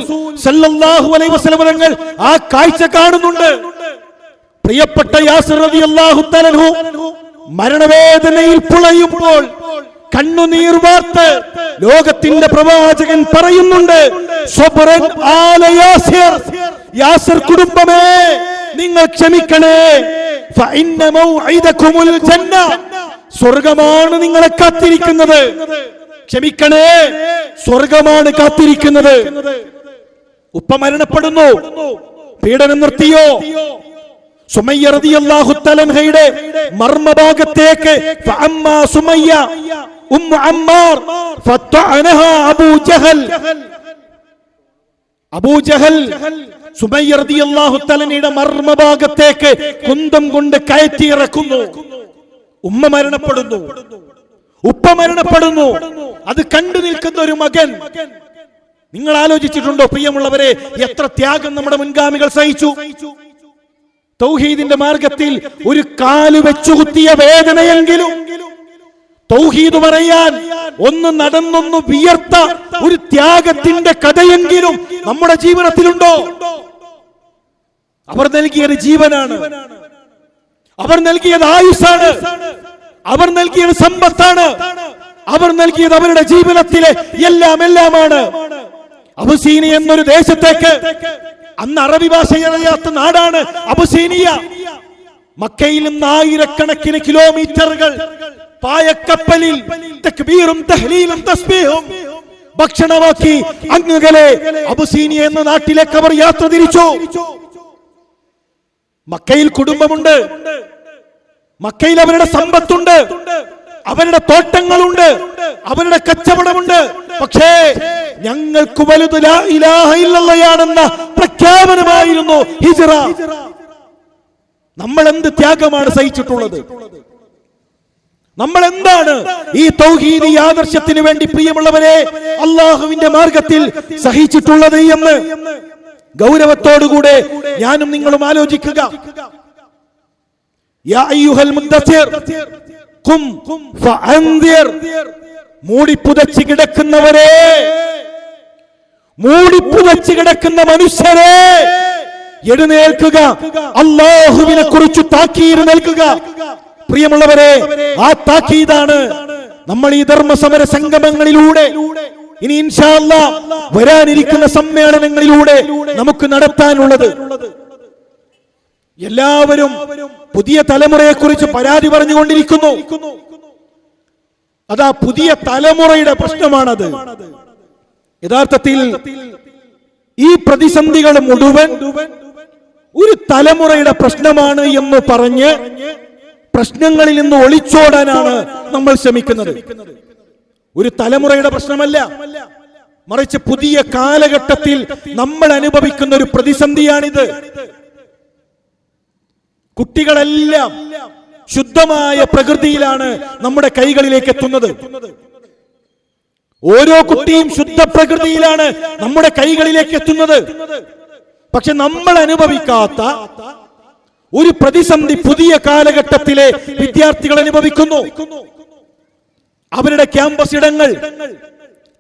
സല്ലല്ലാഹു അലൈഹി വസല്ലം തങ്ങൾ ആ കാഴ്ച കാണുന്നുണ്ട്. പ്രിയപ്പെട്ട യാസിർ റളിയല്ലാഹു തആല അൻഹു മരണവേദനയിൽ പുളയുമ്പോൾ കണ്ണുനീർ വാർത്ത് ലോകത്തിന്റെ പ്രവാചകൻ പറയുന്നുണ്ട്, സ്വബ്റൻ ആല യാസിർ, യാസിർ കുടുംബമേ നിങ്ങൾ ക്ഷമിക്കണേ, ഫഇന്ന മൗഇദകുമുൽ ജന്ന, സ്വർഗ്ഗമാണ് നിങ്ങളെ കാത്തിരിക്കുന്നത്. ക്ഷമിക്കണേ, സ്വർഗ്ഗമാണ് കാത്തിരിക്കുന്നത്. ഉപ്പ മരണപ്പെടുന്നു, പീഡനം നിർത്തിയോ? സുമയ്യ റളിയല്ലാഹു തആല അൻഹയുടെ മർമ്മഭാഗത്തേക്ക് ഫഅമ്മാ സുമയ്യ ഉമ്മു അമ്മാർ ഫതഅനഹാ അബൂ ജഹൽ സുമയ്യ റളിയല്ലാഹു തആലയുടെ മർമ്മഭാഗത്തേക്ക് കുന്തം കൊണ്ട് കയറ്റി ഇറക്കുന്നു. ഉമ്മ മരണപ്പെടുന്നു, ഉപ്പ മരണപ്പെടുന്നു. അത് കണ്ടു നിൽക്കുന്ന ഒരു മകൻ. നിങ്ങൾ ആലോചിച്ചിട്ടുണ്ടോ പ്രിയമുള്ളവരെ, എത്ര ത്യാഗം നമ്മുടെ മുൻഗാമികൾ സഹിച്ചു? തൗഹീദിന്റെ മാർഗത്തിൽ ഒരു കാല് വെച്ചുകുത്തിയ വേദനയെങ്കിലും, തൗഹീദ് പറയാൻ ഒന്ന് നടന്നൊന്ന് വിയർത്ത ഒരു ത്യാഗത്തിന്റെ കഥയെങ്കിലും നമ്മുടെ ജീവിതത്തിലുണ്ടോ? അവർ നൽകിയത് ജീവനാണ്, അവർ നൽകിയത് ആയുസ്സാണ്, അവർ നൽകിയത് സമ്പത്താണ്, അവർ നൽകിയത് അവരുടെ ജീവിതത്തിലെ എല്ലാമാണ്. അബുസീനിയ എന്നൊരു ദേശത്തേക്ക്, അന്ന് അറബി ഭാഷ അറിയാത്ത നാടാണ് അബുസീനിയ. മക്കയിൽ നിന്ന് ആയിരക്കണക്കിന് കിലോമീറ്ററുകൾ പായക്കപ്പലിൽ തക്ബീറും തഹ്ലീലും തസ്ബീഹും ഭക്ഷണമാക്കി അങ്ങകലെ അബുസീനിയ എന്ന നാട്ടിലേക്ക് അവർ യാത്ര തിരിച്ചു. മക്കയിൽ കുടുംബമുണ്ട്, മക്കയിൽ അവരുടെ സമ്പത്തുണ്ട്, അവരുടെ തോട്ടങ്ങളുണ്ട്, അവരുടെ കച്ചവടമുണ്ട്. പക്ഷേ ഞങ്ങൾക്ക് വലുത് ലാ ഇലാഹ ഇല്ലല്ലാഹയാണെന്ന പ്രഖ്യാപനമായിരുന്നു ഹിജ്റ. നമ്മൾ എന്ത് ത്യാഗമാണ് സഹിച്ചിട്ടുള്ളത്? നമ്മൾ എന്താണ് ഈ തൗഹീദി ആദർശത്തിന് വേണ്ടി പ്രിയമുള്ളവരെ അള്ളാഹുവിന്റെ മാർഗത്തിൽ സഹിച്ചിട്ടുള്ളത് എന്ന് ഗൗരവത്തോടുകൂടെ ഞാനും നിങ്ങളും ആലോചിക്കുക. യാ അയ്യുഹൽ മുദ്ദസ്സിർ ഖും ഫഅൻദിർ, മൂടിപ്പുതച്ച് കിടക്കുന്നവരെ, മൂടിപ്പുതച്ച് കിടക്കുന്ന മനുഷ്യരെ, എഴുന്നേൽക്കുക, അല്ലാഹുവിനെ കുറിച്ച് താക്കീത് നൽകുക. പ്രിയമുള്ളവരെ, ആ താക്കീതാണ് നമ്മൾ ഈ ധർമ്മസമര സംഗമങ്ങളിലൂടെ, ഇനി ഇൻഷാ അല്ലാഹ് വരാനിരിക്കുന്ന സമ്മേളനങ്ങളിലൂടെ നമുക്ക് നടത്താനുള്ളത്. എല്ലാവരും പുതിയ തലമുറയെ കുറിച്ച് പരാതി പറഞ്ഞുകൊണ്ടിരിക്കുന്നു. അതാ പുതിയ തലമുറയുടെ പ്രശ്നമാണത്. യഥാർത്ഥത്തിൽ ഈ പ്രതിസന്ധികൾ മുഴുവൻ ഒരു തലമുറയുടെ പ്രശ്നമാണ് എന്ന് പറഞ്ഞ് പ്രശ്നങ്ങളിൽ നിന്ന് ഒളിച്ചോടാനാണ് നമ്മൾ ശ്രമിക്കുന്നത്. ഒരു തലമുറയുടെ പ്രശ്നമല്ല, മറിച്ച് പുതിയ കാലഘട്ടത്തിൽ നമ്മൾ അനുഭവിക്കുന്ന ഒരു പ്രതിസന്ധിയാണിത്. കുട്ടികളെല്ലാം ശുദ്ധമായ പ്രകൃതിയിലാണ് നമ്മുടെ കൈകളിലേക്ക് എത്തുന്നത്. ഓരോ കുട്ടിയും ശുദ്ധ പ്രകൃതിയിലാണ് നമ്മുടെ കൈകളിലേക്ക് എത്തുന്നത്. പക്ഷെ നമ്മൾ അനുഭവിക്കാത്ത ഒരു പ്രതിസന്ധി പുതിയ കാലഘട്ടത്തിലെ വിദ്യാർത്ഥികൾ അനുഭവിക്കുന്നു. അവരുടെ ക്യാമ്പസ് ഇടങ്ങൾ,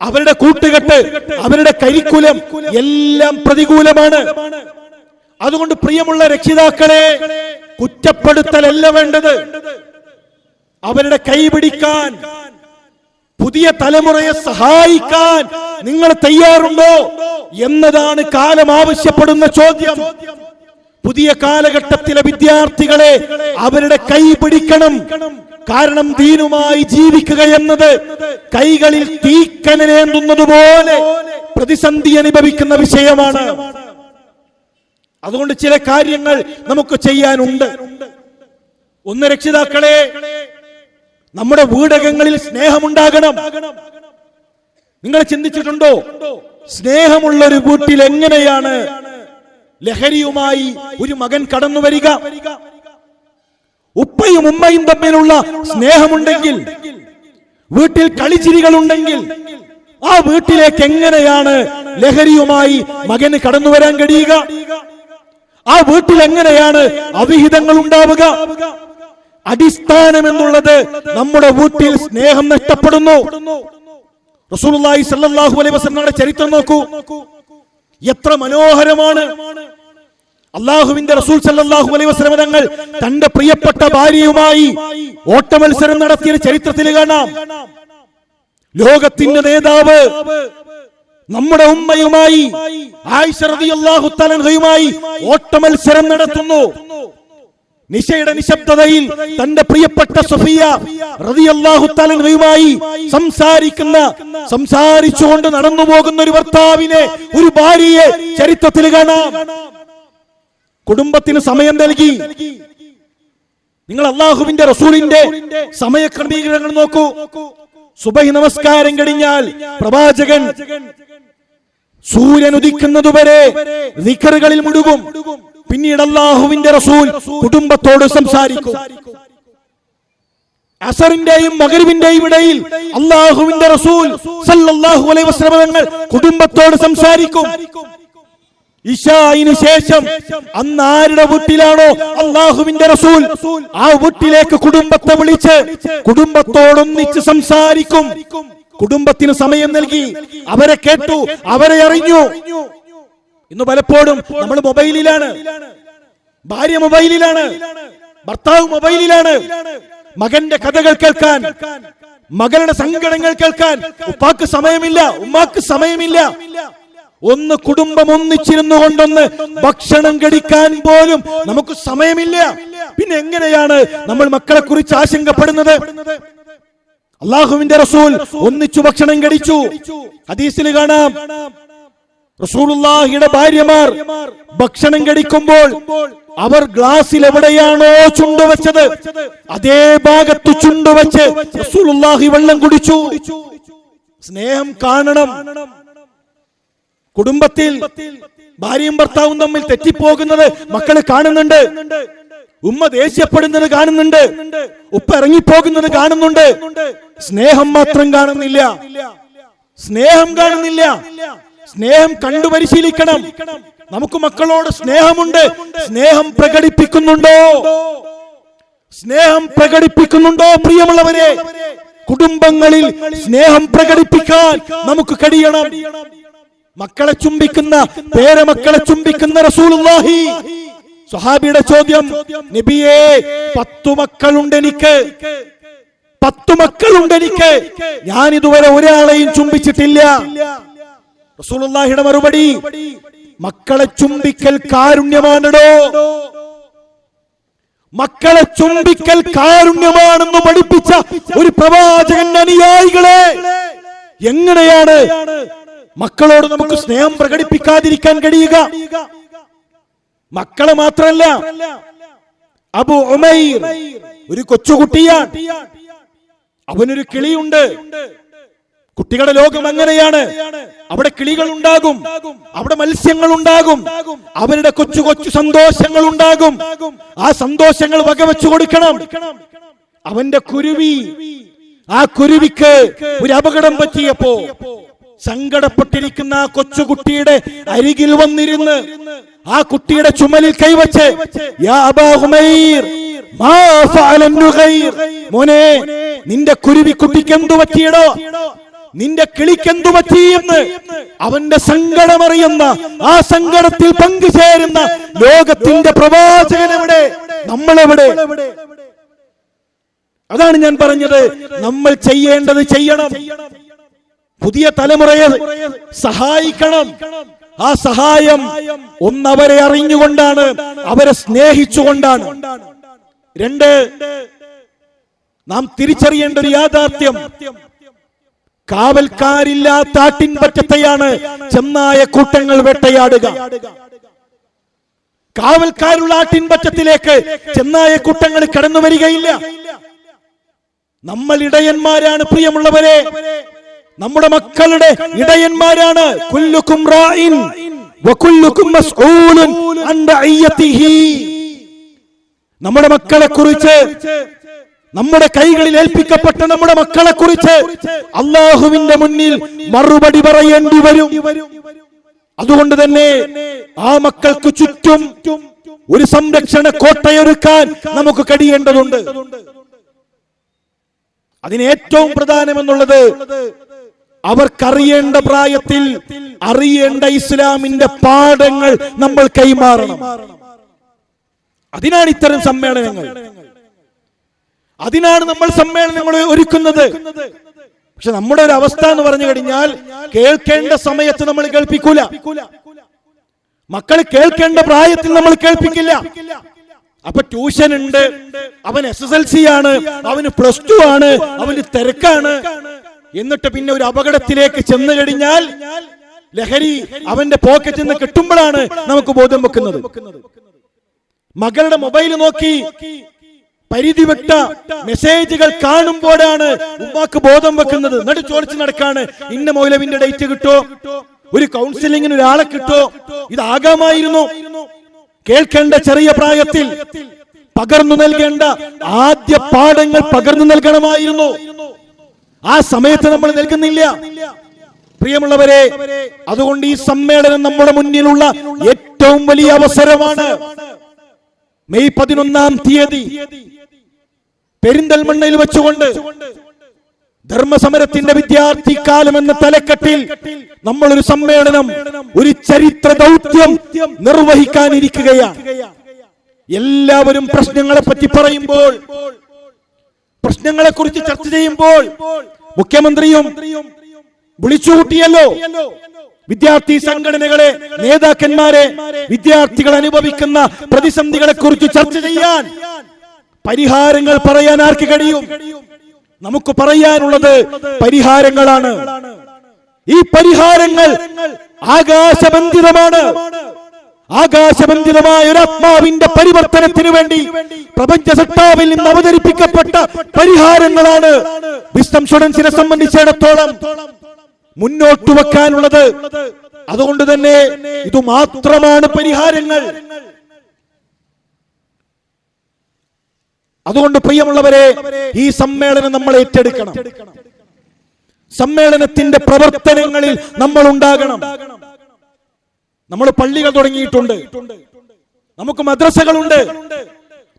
അവരുടെ കൂട്ടുകെട്ട്, അവരുടെ കരിക്കുലം എല്ലാം പ്രതികൂലമാണ്. അതുകൊണ്ട് പ്രിയമുള്ള രക്ഷിതാക്കളെ, കുറ്റപ്പെടുത്തലല്ല വേണ്ടത്. അവരുടെ കൈപിടിക്കാൻ, പുതിയ തലമുറയെ സഹായിക്കാൻ നിങ്ങൾ തയ്യാറുണ്ടോ എന്നതാണ് കാലം ആവശ്യപ്പെടുന്ന ചോദ്യം. പുതിയ കാലഘട്ടത്തിലെ വിദ്യാർത്ഥികളെ അവരുടെ കൈ പിടിക്കണം. കാരണം ദീനുമായി ജീവിക്കുക എന്നത് കൈകളിൽ തീക്കനലേന്തുന്നതുപോലെ പ്രതിസന്ധി അനുഭവിക്കുന്ന വിഷയമാണ്. അതുകൊണ്ട് ചില കാര്യങ്ങൾ നമുക്ക് ചെയ്യാനുണ്ട്. ഒന്ന്, രക്ഷിതാക്കളെ, നമ്മുടെ വീടകങ്ങളിൽ സ്നേഹമുണ്ടാകണം. നിങ്ങൾ ചിന്തിച്ചിട്ടുണ്ടോ, സ്നേഹമുള്ള ഒരു വീട്ടിൽ എങ്ങനെയാണ് ലഹരിയുമായി ഒരു മകൻ കടന്നു വരിക? ഉപ്പയും ഉമ്മയും തമ്മിലുള്ള സ്നേഹമുണ്ടെങ്കിൽ, വീട്ടിൽ കളിച്ചിരികൾ ഉണ്ടെങ്കിൽ, ആ വീട്ടിലേക്ക് എങ്ങനെയാണ് ലഹരിയുമായി മകന് കടന്നു വരാൻ കഴിയുക? ആ വീട്ടിൽ എങ്ങനെയാണ് അവിഹിതങ്ങൾ ഉണ്ടാവുക? അടിസ്ഥാനം എന്നുള്ളത് നമ്മുടെ വീട്ടിൽ സ്നേഹം നഷ്ടപ്പെടുന്നു. റസൂലുള്ളാഹി സ്വല്ലല്ലാഹു അലൈഹി വസല്ലമയുടെ ചരിത്രം നോക്കൂ, എത്ര മനോഹരമാണ്. അല്ലാഹുവിന്റെ റസൂൽ സല്ലല്ലാഹു അലൈഹി വസല്ലം തങ്ങൾ തന്റെ പ്രിയപ്പെട്ട ഭാര്യയുമായി ഓട്ടമത്സരം നടത്തിയ ചരിത്രത്തിൽ കാണാം. ലോകത്തിന്റെ നേതാവ് നമ്മുടെ ഉമ്മയുമായി, ആയിഷ റളിയല്ലാഹു തആല അൻഹയുമായി ഓട്ടമത്സരം നടത്തുന്നു. നിശയുടെ നിശബ്ദതയിൽ തന്റെ പ്രിയപ്പെട്ട സഫിയ റളിയല്ലാഹു തആല അൻഹയുമായി സംസാരിച്ചുകൊണ്ട് നടന്നു പോകുന്ന ഒരു ഭർത്താവിനെ, ഒരു ഭാര്യയെ ചരിത്രത്തിൽ കാണാം. കുടുംബത്തിന് സമയം നൽകി. നിങ്ങൾ അല്ലാഹുവിന്റെ റസൂലിന്റെ സമയക്രമീകരണങ്ങൾ നോക്കൂ. സുബഹി നമസ്കാരം കഴിഞ്ഞാൽ പ്രവാചകൻ സൂര്യൻ ഉദിക്കുന്നതുവരെ ദിക്റുകളിൽ മുഴുകും. പിന്നീട് അല്ലാഹുവിന്റെ റസൂൽ കുടുംബത്തോട് സംസാരിക്കും. അസറിന്റെയും മഗ്രിബിന്റെയും ഇടയിൽ അല്ലാഹുവിന്റെ റസൂൽ സല്ലല്ലാഹു അലൈഹി വസല്ലം തങ്ങൾ കുടുംബത്തോട് സംസാരിക്കും. ഇശായിന് ശേഷം അന്ന് ആരുടെ വീട്ടിലാണോ അല്ലാഹുവിന്റെ റസൂൽ, ആ വീട്ടിലേക്ക് കുടുംബത്തെ വിളിച്ച് കുടുംബത്തോടൊന്നിച്ച് സംസാരിക്കും. കുടുംബത്തിന് സമയം നൽകി, അവരെ കേട്ടു, അവരെ അറിഞ്ഞു. ഇന്ന് പലപ്പോഴും നമ്മൾ മൊബൈലിലാണ്, ഭാര്യ മൊബൈലിലാണ്, ഭർത്താവ് മൊബൈലിലാണ്. മകന്റെ കഥകൾ കേൾക്കാൻ, മകളുടെ സങ്കടങ്ങൾ കേൾക്കാൻ ഉപ്പാക്ക് സമയമില്ല, ഉമ്മാക്ക് സമയമില്ല. ഒന്ന് കുടുംബം ഒന്നിച്ചിരുന്നു കൊണ്ടൊന്ന് ഭക്ഷണം കഴിക്കാൻ പോലും നമുക്ക് സമയമില്ല. പിന്നെ എങ്ങനെയാണ് നമ്മൾ മക്കളെ കുറിച്ച് ആശങ്കപ്പെടുന്നത്? അല്ലാഹുവിന്റെ റസൂൽ ഒന്നിച്ചു ഭക്ഷണം കഴിച്ചു. ഹദീസിൽ കാണാം, റസൂലുള്ളാഹിയുടെ ഭാര്യമാർ ഭക്ഷണം കഴിക്കുമ്പോൾ അവർ ഗ്ലാസിൽ എവിടെയാണോ ചുണ്ടുവെച്ചത് അതേ ഭാഗത്ത് ചുണ്ടുവെച്ച് റസൂലുള്ളാഹി വെള്ളം കുടിച്ചു. സ്നേഹം കാണണം. കുടുംബത്തിൽ ഭാര്യയും ഭർത്താവും തമ്മിൽ തെറ്റിപ്പോകുന്നത് മക്കള് കാണുന്നുണ്ട്. ഉമ്മ ദേഷ്യപ്പെടുന്നത് കാണുന്നുണ്ട്, ഉപ്പ ഇറങ്ങിപ്പോകുന്നത് കാണുന്നുണ്ട്. സ്നേഹം മാത്രം കാണുന്നില്ല, സ്നേഹം കാണുന്നില്ല. സ്നേഹം കണ്ടു പരിശീലിക്കണം. നമുക്ക് മക്കളോട് സ്നേഹമുണ്ട്, സ്നേഹം പ്രകടിപ്പിക്കുന്നുണ്ടോ? സ്നേഹം പ്രകടിപ്പിക്കുന്നുണ്ടോ? പ്രിയമുള്ളവരെ, കുടുംബങ്ങളിൽ സ്നേഹം പ്രകടിപ്പിക്കാൻ നമുക്ക് കഴിയണം. മക്കളെ ചുംബിക്കുന്ന, പേരമക്കളെ ചുംബിക്കുന്ന റസൂലുള്ളാഹി. സ്വഹാബിയുടെ ചോദ്യം, നബിയേ 10 മക്കളുണ്ട് എനിക്ക്, 10 മക്കളുണ്ട് എനിക്ക്, ഞാൻ ഇതുവരെ ഒരാളെയും ചുംബിച്ചിട്ടില്ല. റസൂലുള്ളാഹിയുടെ മറുപടി, മക്കളെ ചുംബിക്കൽ കാരുണ്യമാണോ? മക്കളെ ചുംബിക്കൽ കാരുണ്യമാണെന്ന് പഠിപ്പിച്ച ഒരു പ്രവാചകന്റെ അനുയായികളെ, എങ്ങനെയാണ് മക്കളോട് നമുക്ക് സ്നേഹം പ്രകടിപ്പിക്കാതിരിക്കാൻ കഴിയുക? മക്കളെ മാത്രല്ല, അബു ഉമൈർ ഒരു കൊച്ചുകുട്ടിയാണ്. അവനൊരു കിളിയുണ്ട്. കുട്ടികളുടെ ലോകം അങ്ങനെയാണ്. അവിടെ കിളികൾ ഉണ്ടാകും, അവിടെ മത്സ്യങ്ങൾ ഉണ്ടാകും, അവരുടെ കൊച്ചു കൊച്ചു സന്തോഷങ്ങൾ ഉണ്ടാകും. ആ സന്തോഷങ്ങൾ വകവെച്ചു കൊടുക്കണം. അവന്റെ കുരുവി, ആ കുരുവിക്ക് ഒരു അപകടം പറ്റിയപ്പോ സങ്കടപ്പെട്ടിരിക്കുന്ന ആ കൊച്ചുകുട്ടിയുടെ അരികിൽ വന്നിരുന്ന് ആ കുട്ടിയുടെ ചുമലിൽ കൈവച്ച്, യാ അബാ ഹുമൈർ മാ ഫഅല നുഗൈർ, മോനെ നിന്റെ കുരുവിക്കുട്ടിക്ക് എന്തു പറ്റിയടോ, നിന്റെ കിളിക്കെന്തു പറ്റിയെന്ന് അവന്റെ സങ്കടമറിയുന്ന, ആ സങ്കടത്തിൽ പങ്കുചേരുന്ന ലോകത്തിന്റെ പ്രവാചകനെവിടെ, നമ്മളെവിടെ? അതാണ് ഞാൻ പറഞ്ഞത്, നമ്മൾ ചെയ്യേണ്ടത് ചെയ്യണം. പുതിയ തലമുറയെ സഹായിക്കണം. ആ സഹായം ഒന്നവരെ അറിഞ്ഞുകൊണ്ടാണ്, അവരെ സ്നേഹിച്ചുകൊണ്ടാണ്. രണ്ട്, നാം തിരിച്ചറിയേണ്ട ഒരു യാഥാർത്ഥ്യം, കാവൽക്കാരില്ലാത്ത ആട്ടിൻപറ്റത്തെയാണ് ചെന്നായ കൂട്ടങ്ങൾ വേട്ടയാടുക. കാവൽക്കാരുള്ള ആട്ടിൻപറ്റത്തിലേക്ക് ചെന്നായ കൂട്ടങ്ങൾ കടന്നു വരികയില്ല. നമ്മൾ ഇടയന്മാരാണ് പ്രിയമുള്ളവരെ, നമ്മുടെ മക്കളുടെ ഇടയന്മാരാണ്. കുല്ലുക്കും റാഇൻ വകുല്ലുക്കും മസ്ഊലുൻ അൻ റഇയതിഹി. നമ്മുടെ മക്കളെ കുറിച്ച്, നമ്മുടെ കൈകളിൽ ഏൽപ്പിക്കപ്പെട്ട നമ്മുടെ മക്കളെ കുറിച്ച് അല്ലാഹുവിന്റെ മുന്നിൽ മറുപടി പറയേണ്ടി വരും. അതുകൊണ്ട് തന്നെ ആ മക്കൾക്ക് ചുറ്റും ഒരു സംരക്ഷണ കോട്ടയൊരുക്കാൻ നമുക്ക് കഴിയേണ്ടതുണ്ട്. അതിന് ഏറ്റവും പ്രധാനമെന്നുള്ളത് അവർക്കറിയേണ്ട പ്രായത്തിൽ അറിയേണ്ട ഇസ്ലാമിന്റെ പാഠങ്ങൾ നമ്മൾ കൈമാറണം. അതിനാണ് ഇത്തരം സമ്മേളനങ്ങൾ, അതിനാണ് നമ്മൾ സമ്മേളനങ്ങൾ ഒരുക്കുന്നത്. പക്ഷെ നമ്മുടെ ഒരു അവസ്ഥ എന്ന് പറഞ്ഞു കഴിഞ്ഞാൽ, കേൾക്കേണ്ട സമയത്ത് നമ്മൾ കേൾപ്പിക്കൂല, മക്കൾ കേൾക്കേണ്ട പ്രായത്തിൽ നമ്മൾ കേൾപ്പിക്കില്ല. അപ്പൊ ട്യൂഷൻ ഉണ്ട്, അവൻ SSLC ആണ്, അവന് +2 ആണ്, അവന് തിരക്കാണ്. എന്നിട്ട് പിന്നെ ഒരു അപകടത്തിലേക്ക് ചെന്ന് കഴിഞ്ഞാൽ ലഹരി അവന്റെ പോക്കറ്റിൽ നിന്ന് കിട്ടുമ്പോഴാണ് നമുക്ക് ബോധം വെക്കുന്നത്. മകളുടെ മൊബൈൽ നോക്കി പരിധി വിട്ട മെസ്സേജുകൾ കാണുമ്പോഴാണ് ഉമ്മാക്ക് ബോധം വെക്കുന്നത്. എന്നിട്ട് ചോദിച്ചു നടക്കാണ്, ഇന്ന മൗലവിന്റെ ഡേറ്റ് കിട്ടോ, ഒരു കൗൺസിലിങ്ങിന് ഒരാളെ കിട്ടോ, ഇതാകാമായിരുന്നു. കേൾക്കേണ്ട ചെറിയ പ്രായത്തിൽ പകർന്നു നൽകേണ്ട ആദ്യ പാഠങ്ങൾ പകർന്നു നൽകണമായിരുന്നു. ആ സമയത്ത് നമ്മൾ നൽകുന്നില്ല പ്രിയമുള്ളവരെ. അതുകൊണ്ട് ഈ സമ്മേളനം നമ്മുടെ മുന്നിലുള്ള ഏറ്റവും വലിയ അവസരമാണ്. മെയ് 11-ാം തീയതി പെരിന്തൽമണ്ണയിൽ വെച്ചുകൊണ്ട് ധർമ്മസമരത്തിന്റെ വിദ്യാർത്ഥി കാലം എന്ന തലക്കെട്ടിൽ നമ്മളൊരു സമ്മേളനം, ഒരു ചരിത്ര ദൗത്യം നിർവഹിക്കാനിരിക്കുകയാണ്. എല്ലാവരും പ്രശ്നങ്ങളെ പറ്റി പറയുമ്പോൾ, പ്രശ്നങ്ങളെ കുറിച്ച് ചർച്ച ചെയ്യുമ്പോൾ, മുഖ്യമന്ത്രിയും വിളിച്ചുകൂട്ടിയല്ലോ വിദ്യാർത്ഥി സംഘടനകളെ, നേതാക്കന്മാരെ, വിദ്യാർത്ഥികൾ അനുഭവിക്കുന്ന പ്രതിസന്ധികളെ കുറിച്ച് ചർച്ച ചെയ്യാൻ. പരിഹാരങ്ങൾ പറയാൻ ആർക്ക് കഴിയും? നമുക്ക് പറയാനുള്ളത് പരിഹാരങ്ങളാണ്. ഈ പരിഹാരങ്ങൾ ആകാശബന്ധിതമാണ്. ആകാശബന്ധിതമായ ഒരു ആത്മാവിന്റെ പരിവർത്തനത്തിന് വേണ്ടി പ്രപഞ്ച സത്താവിൽ നിന്ന് അവതരിപ്പിക്കപ്പെട്ട പരിഹാരങ്ങളാണ് വിസ്ഡം സ്റ്റുഡൻസിനെ സംബന്ധിച്ചിടത്തോളം മുന്നോട്ട് വെക്കാനുള്ളത്. അതുകൊണ്ട് തന്നെ ഇത് മാത്രമാണ് പരിഹാരങ്ങൾ. അതുകൊണ്ട് പ്രിയമുള്ളവരെ, ഈ സമ്മേളനം നമ്മൾ ഏറ്റെടുക്കണം. സമ്മേളനത്തിന്റെ പ്രവർത്തനങ്ങളിൽ നമ്മൾ ഉണ്ടാകണം. നമ്മൾ പള്ളികൾ തുടങ്ങിയിട്ടുണ്ട്, നമുക്ക് മദ്രസകളുണ്ട്,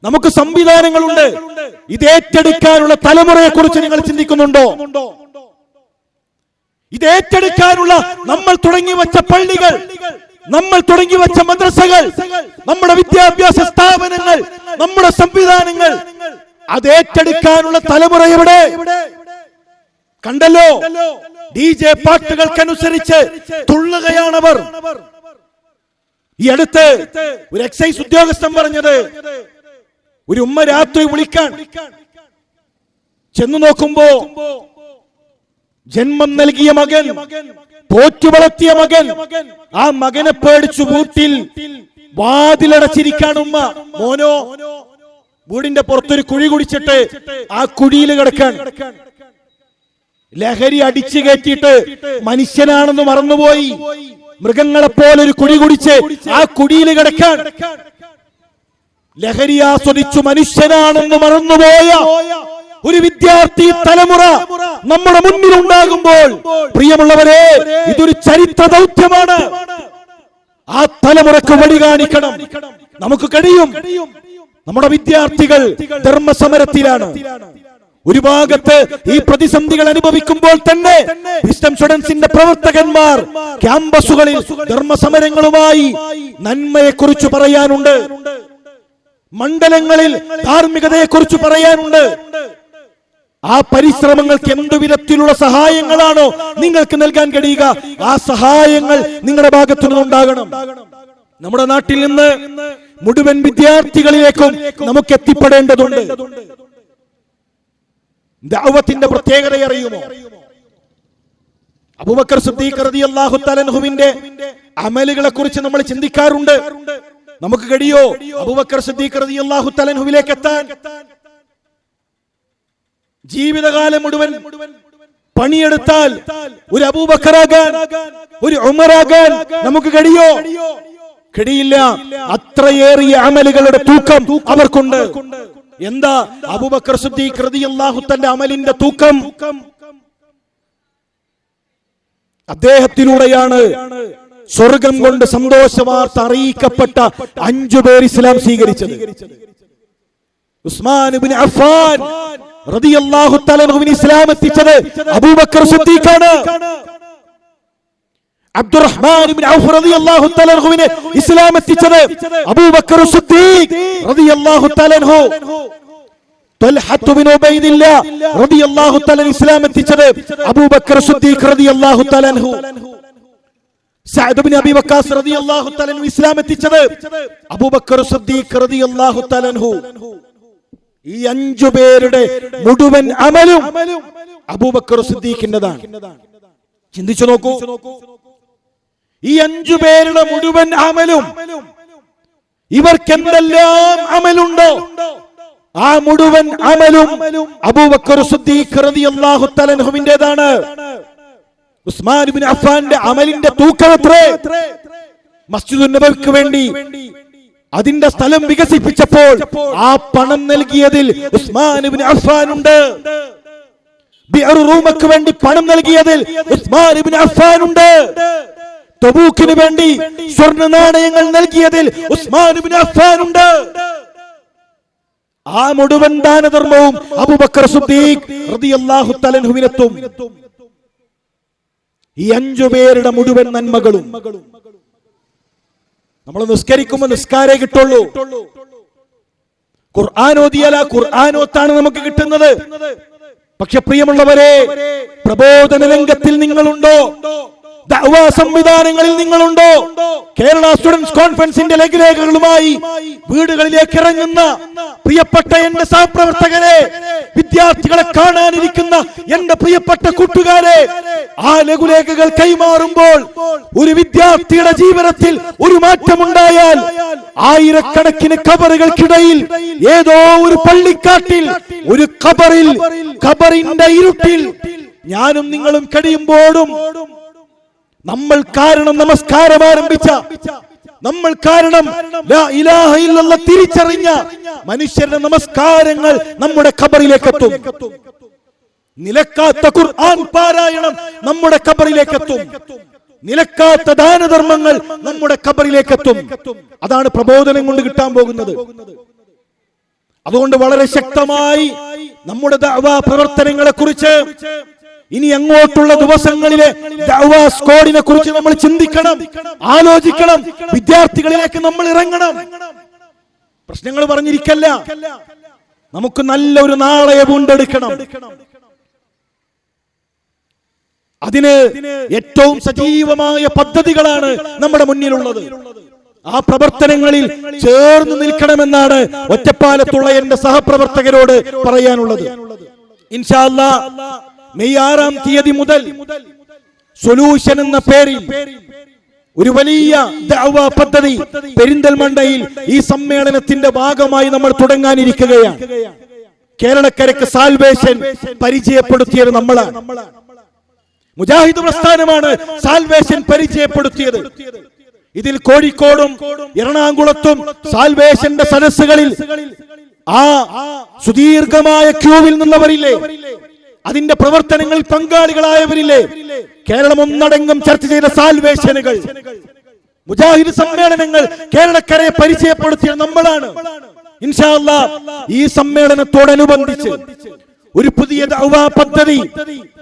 നമുക്ക് സംവിധാനങ്ങളുണ്ട്. ഇത് ഏറ്റെടുക്കാനുള്ള തലമുറയെ കുറിച്ച് നിങ്ങൾ ചിന്തിക്കുന്നുണ്ടോ? ഇത് ഏറ്റെടുക്കാനുള്ള നമ്മൾ തുടങ്ങി വെച്ച പള്ളികൾ, നമ്മൾ തുടങ്ങി വെച്ച മദ്രസകൾ, നമ്മുടെ വിദ്യാഭ്യാസ സ്ഥാപനങ്ങൾ, നമ്മുടെ സംവിധാനങ്ങൾ, അത് ഏറ്റെടുക്കാനുള്ള തലമുറ എവിടെ? കണ്ടല്ലോ, DJ പാട്ടുകൾക്കനുസരിച്ച് തുള്ളുകയാണവർ. ഈ അടുത്ത് ഒരു എക്സൈസ് ഉദ്യോഗസ്ഥൻ പറഞ്ഞത്, ഒരു ഉമ്മ രാത്രി വിളിക്കാൻ ചെന്നു നോക്കുമ്പോ ജന്മം നൽകിയ മകൻ, പോറ്റു വളർത്തിയ മകൻ, ആ മകനെ പേടിച്ചു വീട്ടിൽ വാതിലടച്ചിരിക്കാണ് ഉമ്മ. മോനോ വീടിന്റെ പുറത്തൊരു കുഴി കുടിച്ചിട്ട് ആ കുഴിയിൽ കിടക്കാൻ. ലഹരി അടിച്ചു കയറ്റിയിട്ട് മനുഷ്യനാണെന്ന് മറന്നുപോയി. മൃഗങ്ങളെപ്പോലെ ഒരു കുടി കുടിച്ച് ആ കുടിയിൽ കിടക്കാൻ ലഹരി ആസ്വദിച്ചു മനുഷ്യനാണെന്ന് മറന്നുപോയ ഒരു വിദ്യാർത്ഥി തലമുറ നമ്മുടെ മുന്നിൽ ഉണ്ടാകുമ്പോൾ പ്രിയമുള്ളവരെ, ഇതൊരു ചരിത്ര ദൗത്യമാണ്. ആ തലമുറക്ക് വഴി കാണിക്കണം. നമുക്ക് കഴിയും. നമ്മുടെ വിദ്യാർത്ഥികൾ ധർമ്മസമരത്തിലാണ്. ഒരു ഭാഗത്ത് ഈ പ്രതിസന്ധികൾ അനുഭവിക്കുമ്പോൾ തന്നെ വിസ്ഡം സ്റ്റുഡൻസിന്റെ പ്രവർത്തകന്മാർ ക്യാമ്പസുകളിൽ ധർമ്മസമരങ്ങളുമായി നന്മയെക്കുറിച്ച് പറയാനുണ്ട്. മണ്ഡലങ്ങളിൽ ധാർമ്മികതയെക്കുറിച്ച് പറയാനുണ്ട്. ആ പരിശ്രമങ്ങൾക്ക് എന്തു വിധത്തിലുള്ള സഹായങ്ങളാണോ നിങ്ങൾക്ക് നൽകാൻ കഴിയുക, ആ സഹായങ്ങൾ നിങ്ങളുടെ ഭാഗത്തു നിന്നുണ്ടാകണം. നമ്മുടെ നാട്ടിൽ നിന്ന് മുഴുവൻ വിദ്യാർത്ഥികളിലേക്കും നമുക്ക് എത്തിപ്പെടേണ്ടതുണ്ട്. ദഅവത്തിന്റെ പ്രത്യേകത അറിയുമോ? അബൂബക്കർ സിദ്ദീഖ് റളിയല്ലാഹു തആല അൻഹുവിന്റെ അമലുകളെ കുറിച്ച് നമ്മൾ ചിന്തിക്കാറുണ്ട്. നമുക്ക് കഴിയോ അബൂബക്കർ സിദ്ദീഖ് റളിയല്ലാഹു തആല അൻഹുവിലേക്ക് എത്താൻ? ജീവിതകാലം മുഴുവൻ പണിയെടുത്താൽ ഒരു അബൂബക്കറാകാൻ, ഒരു ഉമറാകാൻ നമുക്ക് കഴിയോ? കഴിയില്ല. അത്രയേറിയ അമലുകളുടെ തൂക്കം അവർക്കുണ്ട്. എന്താ അബൂബക്കർ സിദ്ദീഖ് റളിയല്ലാഹു തആല അമലിന്റെ തൂക്കം? അദ്ദേഹത്തിലൂടെയാണ് സ്വർഗം കൊണ്ട് സന്തോഷവാർത്ത അറിയിക്കപ്പെട്ട 5 പേർ ഇസ്ലാം സ്വീകരിച്ചത്. ഉസ്മാൻ ഇബ്നു അഫ്ഫാൻ റളിയല്ലാഹു തആല അൻഹുവിനെ ഇസ്ലാം എത്തിച്ചത് അബൂബക്കർ സിദ്ദീഖാണ്. അബ്ദുറഹ്മാൻ ഇബ്നു ഔഫ് റളിയല്ലാഹു തആല അൻഹുവിനെ ഇസ്ലാം എത്തിച്ചത് അബൂബക്കർ സിദ്ദീഖ് റളിയല്ലാഹു തആല അൻഹു. തൽഹത്ത് ഇബ്നു ഉബൈദില്ലാഹ് റളിയല്ലാഹു തആല ഇസ്ലാം എത്തിച്ചത് അബൂബക്കർ സിദ്ദീഖ് റളിയല്ലാഹു തആല അൻഹു. സഅദ് ഇബ്നു അബീ വഖാസ് റളിയല്ലാഹു തആല അൻഹു ഇസ്ലാം എത്തിച്ചത് അബൂബക്കർ സിദ്ദീഖ് റളിയല്ലാഹു തആല അൻഹു. ഈ 5 പേരുടെ മുഴുവൻ അമലും അബൂബക്കർ സിദ്ദീഖിന്റേതാണ്. ചിന്തിച്ചു നോക്കൂ. ഈ 5 പേരുടെ മുഴുവൻ അമലും, ഇവർക്ക് എന്തെല്ലാം അമലുണ്ടോ ആ മുഴുവൻ അമലും അബൂബക്കർ സിദ്ദീഖ് റളിയല്ലാഹു തആല അൻഹുവിന്റേതാണ്. ഉസ്മാൻ ഇബ്നു അഫ്ഫാന്റെ അമലിന്റെ തൂക്കം എത്രേ? മസ്ജിദുൻ നബവിക്ക് വേണ്ടി അതിന്റെ സ്ഥലം വികസിപ്പിച്ചപ്പോൾ ആ പണം നൽകിയതിൽ ഉസ്മാൻ ഇബ്നു അഫ്ഫാൻ ഉണ്ട്. ബിഅർ റൂമക്ക് വേണ്ടി പണം നൽകിയതിൽ ഉസ്മാൻ ഇബ്നു അഫ്ഫാൻ ഉണ്ട്. തബൂക്കിന് വേണ്ടി സ്വർണ്ണ നാണയങ്ങൾ നൽകിയതിൽ ഉസ്മാൻ ഇബ്നു അഫ്ഫാൻ ഉണ്ട്. ആ മുഴുവൻ ദാനധർമ്മവും അബൂബക്കർ സിദ്ദീഖ് റളിയല്ലാഹു തആല അൻഹുവിനെത്തും. ഈ 5 പേരുടെ മുഴുവൻ നന്മകളും നമ്മൾ നിസ്കരിക്കുമ്പോൾ നിസ്കാരേ കിട്ടുള്ളൂ. ഖുർആൻ ഓതിയാൽ ആ ഖുർആനോത്താണ് നമുക്ക് കിട്ടുന്നത്. പക്ഷെ പ്രിയമുള്ളവരെ, പ്രബോധന രംഗത്തിൽ നിങ്ങളുണ്ടോ? ദഅവാ സംവിധാനങ്ങളിൽ നിങ്ങളുണ്ടോ? കേരള സ്റ്റുഡൻസ് കോൺഫറൻസിന്റെ ലഘുലേഖകളുമായി വീടുകളിലേക്ക് ഇറങ്ങുന്ന പ്രിയപ്പെട്ട എന്റെ സഹപ്രവർത്തകരെ, വിദ്യാർത്ഥികളെ കാണാനിരിക്കുന്ന എന്റെ പ്രിയപ്പെട്ട കൂട്ടുകാരെ, ആ ലഘുലേഖകൾ കൈമാറുമ്പോൾ ഒരു വിദ്യാർത്ഥിയുടെ ജീവിതത്തിൽ ഒരു മാറ്റമുണ്ടായാൽ ആയിരക്കണക്കിന് ഖബറുകൾക്കിടയിൽ ഏതോ ഒരു പള്ളിക്കാട്ടിൽ ഒരു ഖബറിന്റെ ഇരുട്ടിൽ ഞാനും നിങ്ങളും കഴിയുമ്പോഴും നമ്മൾ കാരണം നമസ്കാരം ആരംഭിച്ച, നമ്മൾ കാരണം ലാ ഇലാഹ ഇല്ലല്ലാഹ് തിരിച്ചറിഞ്ഞ മനുഷ്യരുടെ നമസ്കാരങ്ങൾ നമ്മുടെ ഖബറിലേക്ക് എത്തും. നിലക്കാത്ത ഖുർആൻ പാരായണം നമ്മുടെ ഖബറിലേക്ക് എത്തും. നിലക്കാത്ത ദാനധർമ്മങ്ങൾ നമ്മുടെ ഖബറിലേക്ക് എത്തും. അതാണ് പ്രബോധനം കൊണ്ട് കിട്ടാൻ പോകുന്നത്. അതുകൊണ്ട് വളരെ ശക്തമായി നമ്മുടെ ദഅവാ പ്രവർത്തനങ്ങളെ കുറിച്ച് ഇനി അങ്ങോട്ടുള്ള ദിവസങ്ങളിലെ ദഅവാ സ്ക്വാഡിനെ കുറിച്ച് നമ്മൾ ചിന്തിക്കണം, ആലോചിക്കണം. വിദ്യാർത്ഥികളിലേക്ക് നമ്മൾ ഇറങ്ങണം. പ്രശ്നങ്ങൾ പറഞ്ഞിരിക്കല്ല, നമുക്ക് നല്ലൊരു നാളെ വീണ്ടെടുക്കണം. അതിന് ഏറ്റവും സജീവമായ പദ്ധതികളാണ് നമ്മുടെ മുന്നിലുള്ളത്. ആ പ്രവർത്തനങ്ങളിൽ ചേർന്ന് നിൽക്കണമെന്നാണ് ഒറ്റപ്പാലത്തുള്ള എന്റെ സഹപ്രവർത്തകരോട് പറയാനുള്ളത്. ഇൻഷാ അല്ലാഹ് മെയ് 6-ാം തീയതി മുതൽ സൊല്യൂഷൻ എന്ന പേരിൽ ഒരു വലിയ ദഅവാ പദ്ധതി പെരിന്തൽമണ്ണയിൽ ഈ സമ്മേളനത്തിന്റെ ഭാഗമായി നമ്മൾ തുടങ്ങാനിരിക്കുകയാണ്. കേരളക്കരയ്ക്ക് സാൽവേഷൻ പരിചയപ്പെടുത്തിയത് നമ്മളാണ്. മുജാഹിദ് പ്രസ്ഥാനമാണ് സാൽവേഷൻ പരിചയപ്പെടുത്തിയത്. ഇതിൽ കോഴിക്കോടും എറണാകുളത്തും സാൽവേഷന്റെ സദസ്സുകളിൽ ആ സുദീർഘമായ ക്യൂവിൽ നിന്നവരില്ലേ, അതിന്റെ പ്രവർത്തനങ്ങളിൽ പങ്കാളികളായവരില്ലേ, കേരളം ഒന്നടങ്കം ചർച്ച ചെയ്ത സാൽവേഷനുകൾ, മുജാഹിദ് സമ്മേളനങ്ങൾ കേരളക്കരയെ പരിചയപ്പെടുത്തിയ നമ്മളാണ്. ഇൻഷാ അല്ലാഹ് ഈ സമ്മേളനത്തോടനുബന്ധിച്ച് ഒരു പുതിയ ദഅ്വാ പദ്ധതി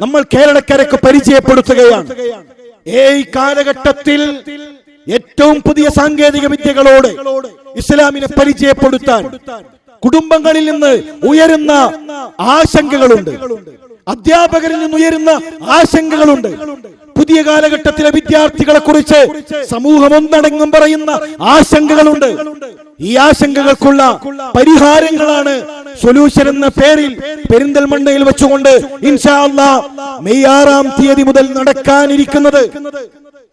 നമ്മൾ കേരളക്കരയ്ക്ക് പരിചയപ്പെടുത്തുകയാണ്. ഈ കാലഘട്ടത്തിൽ ഏറ്റവും പുതിയ സാങ്കേതിക വിദ്യകളോട് ഇസ്ലാമിനെ പരിചയപ്പെടുത്താൻ കുടുംബങ്ങളിൽ നിന്ന് ഉയരുന്ന ആശങ്കകളുണ്ട്, അധ്യാപകരിൽ നിന്ന് ഉയരുന്ന ആശങ്കകളുണ്ട്. പുതിയ കാലഘട്ടത്തിലെ വിദ്യാർത്ഥികളെ കുറിച്ച് സമൂഹം ഒന്നടങ്കം പറയുന്ന ആശങ്കകളുണ്ട്. ഈ ആശങ്കകൾക്കുള്ള പരിഹാരങ്ങളാണ് സൊല്യൂഷൻ എന്ന പേരിൽ പെരിന്തൽമണ്ണയിൽ വെച്ചുകൊണ്ട് ഇൻഷാ അല്ലാഹ് മെയ് 6-ാം തീയതി മുതൽ നടക്കാനിരിക്കുന്നത്.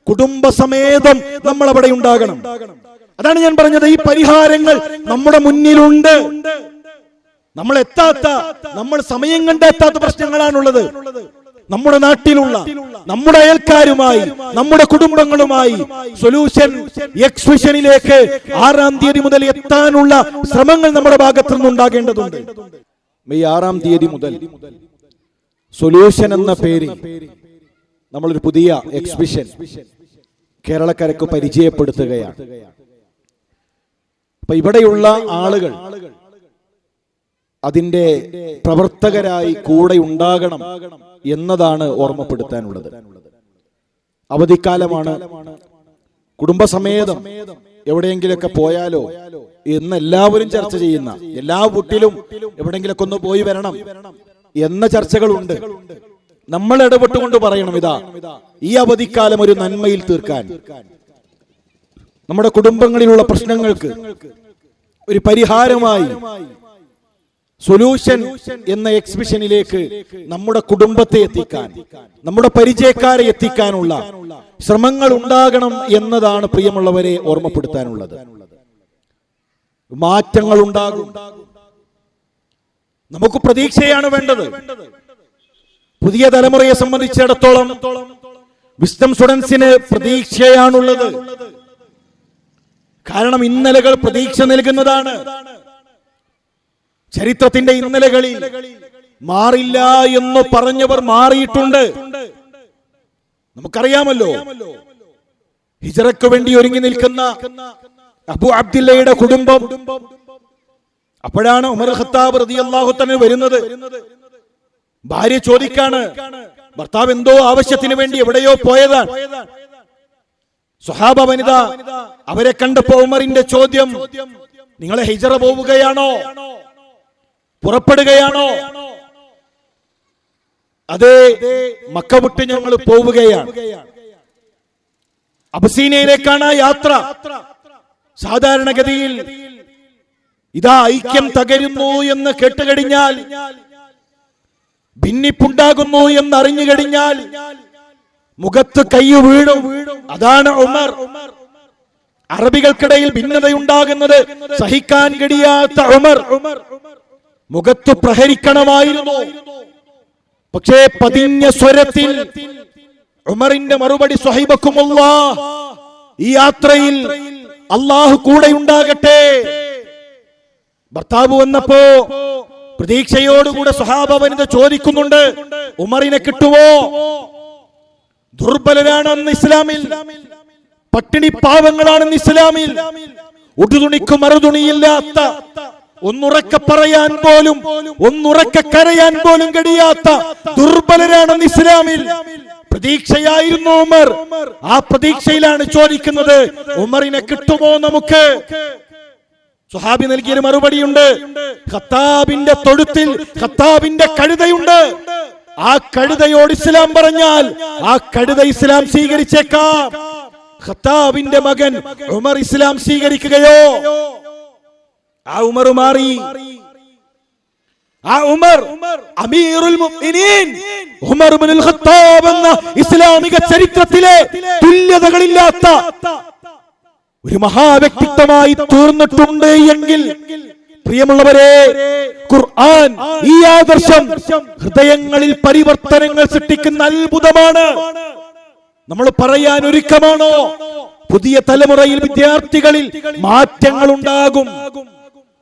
കുടുംബസമേതം നമ്മൾ അവിടെ ഉണ്ടാകണം. അതാണ് ഞാൻ പറഞ്ഞത്, ഈ പരിഹാരങ്ങൾ നമ്മുടെ മുന്നിലുണ്ട്. നമ്മൾ എത്താത്ത, നമ്മൾ സമയം കണ്ടെത്താത്ത പ്രശ്നങ്ങളാണുള്ളത്. നമ്മുടെ നാട്ടിലുള്ള, നമ്മുടെ അയൽക്കാരുമായി, നമ്മുടെ കുടുംബങ്ങളുമായി സൊല്യൂഷൻ എക്സ്പ്രഷനിലേക്ക് 6-ാം തീയതി മുതൽ എത്താനുള്ള ശ്രമങ്ങൾ നമ്മുടെ ഭാഗത്തു നിന്നുണ്ടാകേണ്ടതുണ്ട്. മെയ് 6-ാം തീയതി മുതൽ സൊല്യൂഷൻ എന്ന പേരിൽ നമ്മളൊരു പുതിയ എക്സ്ബിഷൻ കേരളക്കരക്ക് പരിചയപ്പെടുത്തുകയാണ്. അപ്പൊ ഇവിടെയുള്ള ആളുകൾ അതിന്റെ പ്രവർത്തകരായി കൂടെ ഉണ്ടാകണം എന്നതാണ് ഓർമ്മപ്പെടുത്താനുള്ളത്. അവധിക്കാലമാണ്, കുടുംബസമേതം എവിടെയെങ്കിലൊക്കെ പോയാലോ എന്ന് എല്ലാവരും ചർച്ച ചെയ്യുന്ന, എല്ലാ വീട്ടിലും എവിടെയെങ്കിലൊക്കെ ഒന്ന് പോയി വരണം എന്ന ചർച്ചകളുണ്ട്. നമ്മൾ ഇടപെട്ടുകൊണ്ട് പറയണം, ഇതാ ഈ അവധിക്കാലം ഒരു നന്മയിൽ തീർക്കാൻ, നമ്മുടെ കുടുംബങ്ങളിലുള്ള പ്രശ്നങ്ങൾക്ക് ഒരു പരിഹാരമായി സൊല്യൂഷൻ എന്ന എക്സ്ബിഷനിലേക്ക് നമ്മുടെ കുടുംബത്തെ എത്തിക്കാൻ, നമ്മുടെ പരിചയക്കാരെ എത്തിക്കാനുള്ള ശ്രമങ്ങൾ ഉണ്ടാകണം എന്നതാണ് പ്രിയമുള്ളവരെ ഓർമ്മപ്പെടുത്താനുള്ളത്. മാറ്റങ്ങൾ ഉണ്ടാകും. നമുക്ക് പ്രതീക്ഷയാണ് വേണ്ടത്. പുതിയ തലമുറയെ സംബന്ധിച്ചിടത്തോളം വിസ്ഡം സ്റ്റുഡൻസിന് പ്രതീക്ഷയാണുള്ളത്. കാരണം ഇന്നലകൾ പ്രതീക്ഷ നൽകുന്നതാണ്. ചരിത്രത്തിന്റെ ഇന്നലകളിൽ മാറില്ല എന്ന് പറഞ്ഞവർ മാറിയിട്ടുണ്ട്. നമുക്കറിയാമല്ലോ, ഹിജ്റയ്ക്ക് വേണ്ടി ഒരുങ്ങി നിൽക്കുന്ന അബു അബ്ദുല്ലയുടെ കുടുംബം, അപ്പോഴാണ് ഉമർ ഖത്താബ് റളിയല്ലാഹു തആല വരുന്നത്. ഭാര്യ ചോദിക്കാണ്, ഭർത്താവ് എന്തോ ആവശ്യത്തിന് വേണ്ടി എവിടെയോ പോയതാണ്. സ്വഹാബ വനിത അവരെ കണ്ടപ്പോ ഉമറിന്റെ ചോദ്യം, നിങ്ങളെ ഹിജ്റ പോവുകയാണോ, പുറപ്പെടുകയാണോ? അതെ, മക്ക വിട്ട് ഞങ്ങൾ പോവുകയാണ്. അബസീനയിലേക്കാണ് യാത്ര. സാധാരണഗതിയിൽ ഇതാ ഐക്യം തകരുന്നു എന്ന് കേട്ടുകഴിഞ്ഞാൽ, ഭിന്നിപ്പുണ്ടാകുന്നു എന്ന് അറിഞ്ഞു കഴിഞ്ഞാൽ മുഖത്ത് കൈ വീഴും. അതാണ് ഉമർ. അറബികൾക്കിടയിൽ ഭിന്നതയുണ്ടാകുന്നത് സഹിക്കാൻ കഴിയാത്ത ഉമർ മുഖത്ത് പ്രഹരിക്കണമായിരുന്നു. പക്ഷേ പതിഞ്ഞ സ്വരത്തിൽ ഉമറിന്റെ മറുപടി, സ്വഹിബക്കുമുല്ലാഹ്, ഈ യാത്രയിൽ അല്ലാഹു കൂടെ ഉണ്ടാകട്ടെ. ഭർത്താവ് വന്നപ്പോ പ്രതീക്ഷയോടുകൂടെ സ്വഹാബ വനിത ചോദിക്കുന്നുണ്ട്, ഉമറിനെ കിട്ടുവോ? ദുർബലരാണെന്ന് ഇസ്ലാമിൽ, പട്ടിണി പാവങ്ങളാണെന്ന് ഇസ്ലാമിൽ, ഉടുതുണിക്ക് മറുതുണിയില്ലാത്ത, ഒന്നുറക്കെ പറയാൻ പോലും, ഒന്നുറക്കെ കരയാൻ പോലും കഴിയാത്ത ദുർബലരാണെന്ന് ഇസ്ലാമിൽ പ്രതീക്ഷയായിരുന്നു ഉമർ. ആ പ്രതീക്ഷയിലാണ് ചോദിക്കുന്നത്, ഉമറിനെ കിട്ടുമോ നമുക്ക്? സ്വഹാബി നൽകിയൊരു മറുപടിയുണ്ട്, ഖത്താബിന്റെ തൊഴുത്തിൽ ഖത്താബിന്റെ കഴുതയുണ്ട്. ആ കഴുതയോട് ഇസ്ലാം പറഞ്ഞാൽ ആ കഴുത ഇസ്ലാം സ്വീകരിച്ചേക്കാം. ഖത്താബിന്റെ മകൻ ഉമർ ഇസ്ലാം സ്വീകരിക്കുകയോ? ആ ഉമർ മാറി. ആ ഉമർ അമീറുൽ മുഅ്മിനീൻ ഉമർ ഇബ്നുൽ ഖത്താബ് എന്ന ഇസ്ലാമിക ചരിത്രത്തിലെ തുല്യതകളില്ലാത്ത ഒരു മഹാവ്യക്തിത്വമായി തീർന്നിട്ടുണ്ട് എങ്കിൽ പ്രിയമുള്ളവരെ, ഖുർആൻ ഈ ആദർശം ഹൃദയങ്ങളിൽ പരിവർത്തനങ്ങൾ സൃഷ്ടിക്കുന്ന അത്ഭുതമാണ്. നമ്മൾ പറയാൻ ഒരുക്കമാണോ? പുതിയ തലമുറയിൽ വിദ്യാർത്ഥികളിൽ മാറ്റങ്ങൾ ഉണ്ടാകും.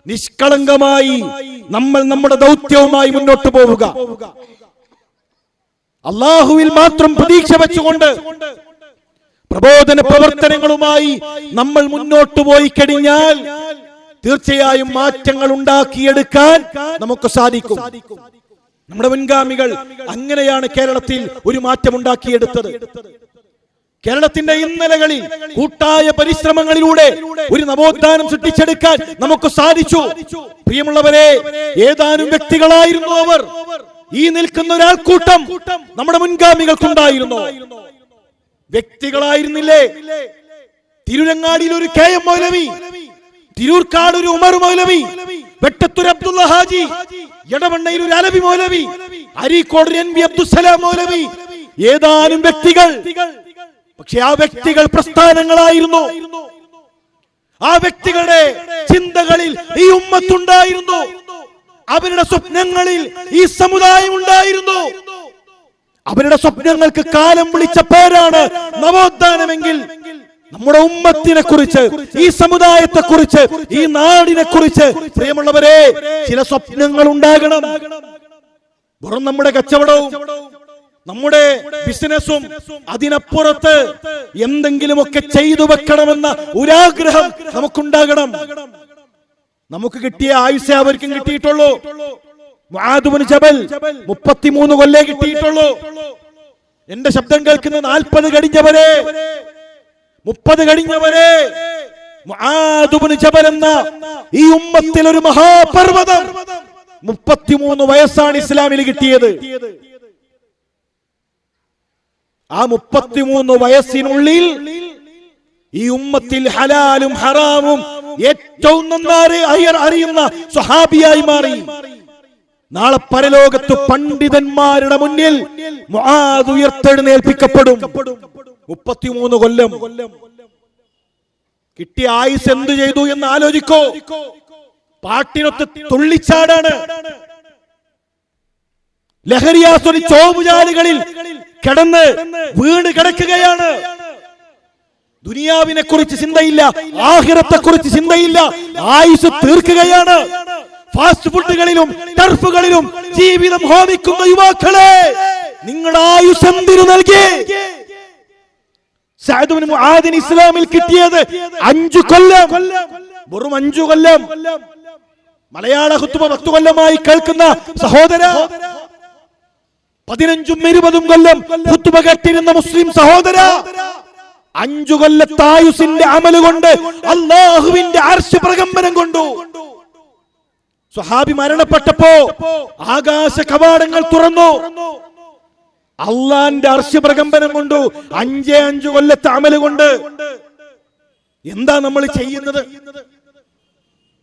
നിഷ്കളങ്കമായി നമ്മൾ നമ്മുടെ ദൗത്യവുമായി മുന്നോട്ട് പോവുക. അള്ളാഹുവിൽ മാത്രം പ്രതീക്ഷ വെച്ചുകൊണ്ട് പ്രബോധന പ്രവർത്തനങ്ങളുമായി നമ്മൾ മുന്നോട്ട് പോയി കഴിഞ്ഞാൽ തീർച്ചയായും മാറ്റങ്ങൾ ഉണ്ടാക്കിയെടുക്കാൻ നമുക്ക് സാധിക്കും. നമ്മുടെ മുൻഗാമികൾ അങ്ങനെയാണ് കേരളത്തിൽ ഒരു മാറ്റം ഉണ്ടാക്കിയെടുത്തത്. കേരളത്തിന്റെ ഇന്നലകളിൽ കൂട്ടായ പരിശ്രമങ്ങളിലൂടെ ഒരു നവോത്ഥാനം സൃഷ്ടിച്ചെടുക്കാൻ നമുക്ക് സാധിച്ചു. പ്രിയമുള്ളവരെ, ഏതാനും വ്യക്തികളായിരുന്നു അവർ. ഈ നിൽക്കുന്ന ഒരാൾക്കൂട്ടം നമ്മുടെ മുൻഗാമികൾക്കുണ്ടായിരുന്നു. വ്യക്തികളായിരുന്നില്ലേ? തിരുരങ്ങാടിയിൽ ഒരു KM മൗലവി, തിരൂർക്കാട് ഒരു ഉമർ മൗലവി, വെട്ടത്തൂർ അബ്ദുള്ള ഹാജി, എടവണ്ണയിൽ ഒരു അലവി മൗലവി, അരീക്കോട് NV അബ്ദുസ്സലാം മൗലവി, ഏതാനും വ്യക്തികൾ. പക്ഷെ ആ വ്യക്തികൾ പ്രസ്ഥാനങ്ങളായിരുന്നു. ആ വ്യക്തികളുടെ ചിന്തകളിൽ ഈ ഉമ്മത്തുണ്ടായിരുന്നു. അവരുടെ സ്വപ്നങ്ങളിൽ ഈ സമുദായം ഉണ്ടായിരുന്നു. അവരുടെ സ്വപ്നങ്ങൾക്ക് കാലം വിളിച്ച പേരാണ് നവോത്ഥാനമെങ്കിൽ നമ്മുടെ ഉമ്മത്തിനെ കുറിച്ച്, ഈ സമുദായത്തെ കുറിച്ച്, ഈ നാടിനെ കുറിച്ച് പ്രിയമുള്ളവരെ ചില സ്വപ്നങ്ങൾ ഉണ്ടാകണം. വെറും നമ്മുടെ കച്ചവടവും നമ്മുടെ ബിസിനസ്സും അതിനപ്പുറത്ത് എന്തെങ്കിലുമൊക്കെ ചെയ്തു വെക്കണമെന്ന ഒരാഗ്രഹം നമുക്കുണ്ടാകണം. നമുക്ക് കിട്ടിയ ആയുസ്സേ അവർക്കും കിട്ടിയിട്ടുള്ളൂ. മുആദ് ബിൻ ജബൽ 33 കൊല്ലേ കിട്ടിയിട്ടുള്ളൂ. എന്റെ ശബ്ദം കേൾക്കുന്ന 40 കഴിഞ്ഞവരെ, 30 കഴിഞ്ഞവരെ, മുആദ് ബിൻ ജബൽ എന്ന ഈ ഉമ്മത്തിൽ ഒരു മഹാപർവ്വതം 33 വയസ്സാണ് ഇസ്ലാമിൽ കിട്ടിയത്. ആ 33 വയസ്സിനുള്ളിൽ ഈ ഉമ്മത്തിൽ ഹലാലും ഹറാമും ഏറ്റവും നന്നായി അറിയുന്ന സ്വഹാബിയായി മാറി. നാളെ പരലോകത്ത് പണ്ഡിതന്മാരുടെ മുന്നിൽ മുആദ് ഉയർത്തെഴുന്നേൽപ്പിക്കപ്പെടും. 33 കൊല്ലം കിട്ടിയ ആയുസ് എന്തു ചെയ്തു എന്ന് ആലോചിക്കോ. പാട്ടിനൊത്ത് തുള്ളിച്ചാടാണ്. ലഹരിയാസ്വദി ചോവുചാലുകളിൽ കിടന്ന് വീണ് കിടക്കുകയാണ്. ദുനിയാവിനെ കുറിച്ച് ചിന്തയില്ല, ആഖിറത്തെ കുറിച്ച് ചിന്തയില്ല. ആയുസ് തീർക്കുകയാണ്. ഫാസ്റ്റ് ഫുഡുകളിലും ടർഫുകളിലും ജീവിതം ഹോമിക്കുന്ന യുവാക്കളെ, നിങ്ങളുടെ ആയുസ് എന്തിനു നൽകി? സഅദ് ഇബ്നു മുആദിന് ഇസ്ലാമിൽ കിട്ടിയത് 5 കൊല്ലം. വെറും 5 കൊല്ലം. മലയാള ഖുത്ബ 10 കൊല്ലമായി കേൾക്കുന്ന സഹോദര, 15ഉം 20ഉം കൊല്ലം ഖുത്ബ കേട്ടിരുന്ന മുസ്ലിം സഹോദര, 5 കൊല്ലത്തെ ആയുസിന്റെ അമല് കൊണ്ട് അല്ലാഹുവിന്റെ അർശ് പ്രകമ്പനം കൊണ്ടു. സ്വഹാബി മരണപ്പെട്ടപ്പോ ആകാശ കവാടങ്ങൾ തുറന്നു. അള്ളാന്റെ അർശ് പ്രകമ്പനം കൊണ്ടു. 5 കൊല്ലത്തെ അമല് കൊണ്ട് എന്താ നമ്മൾ ചെയ്യുന്നത്?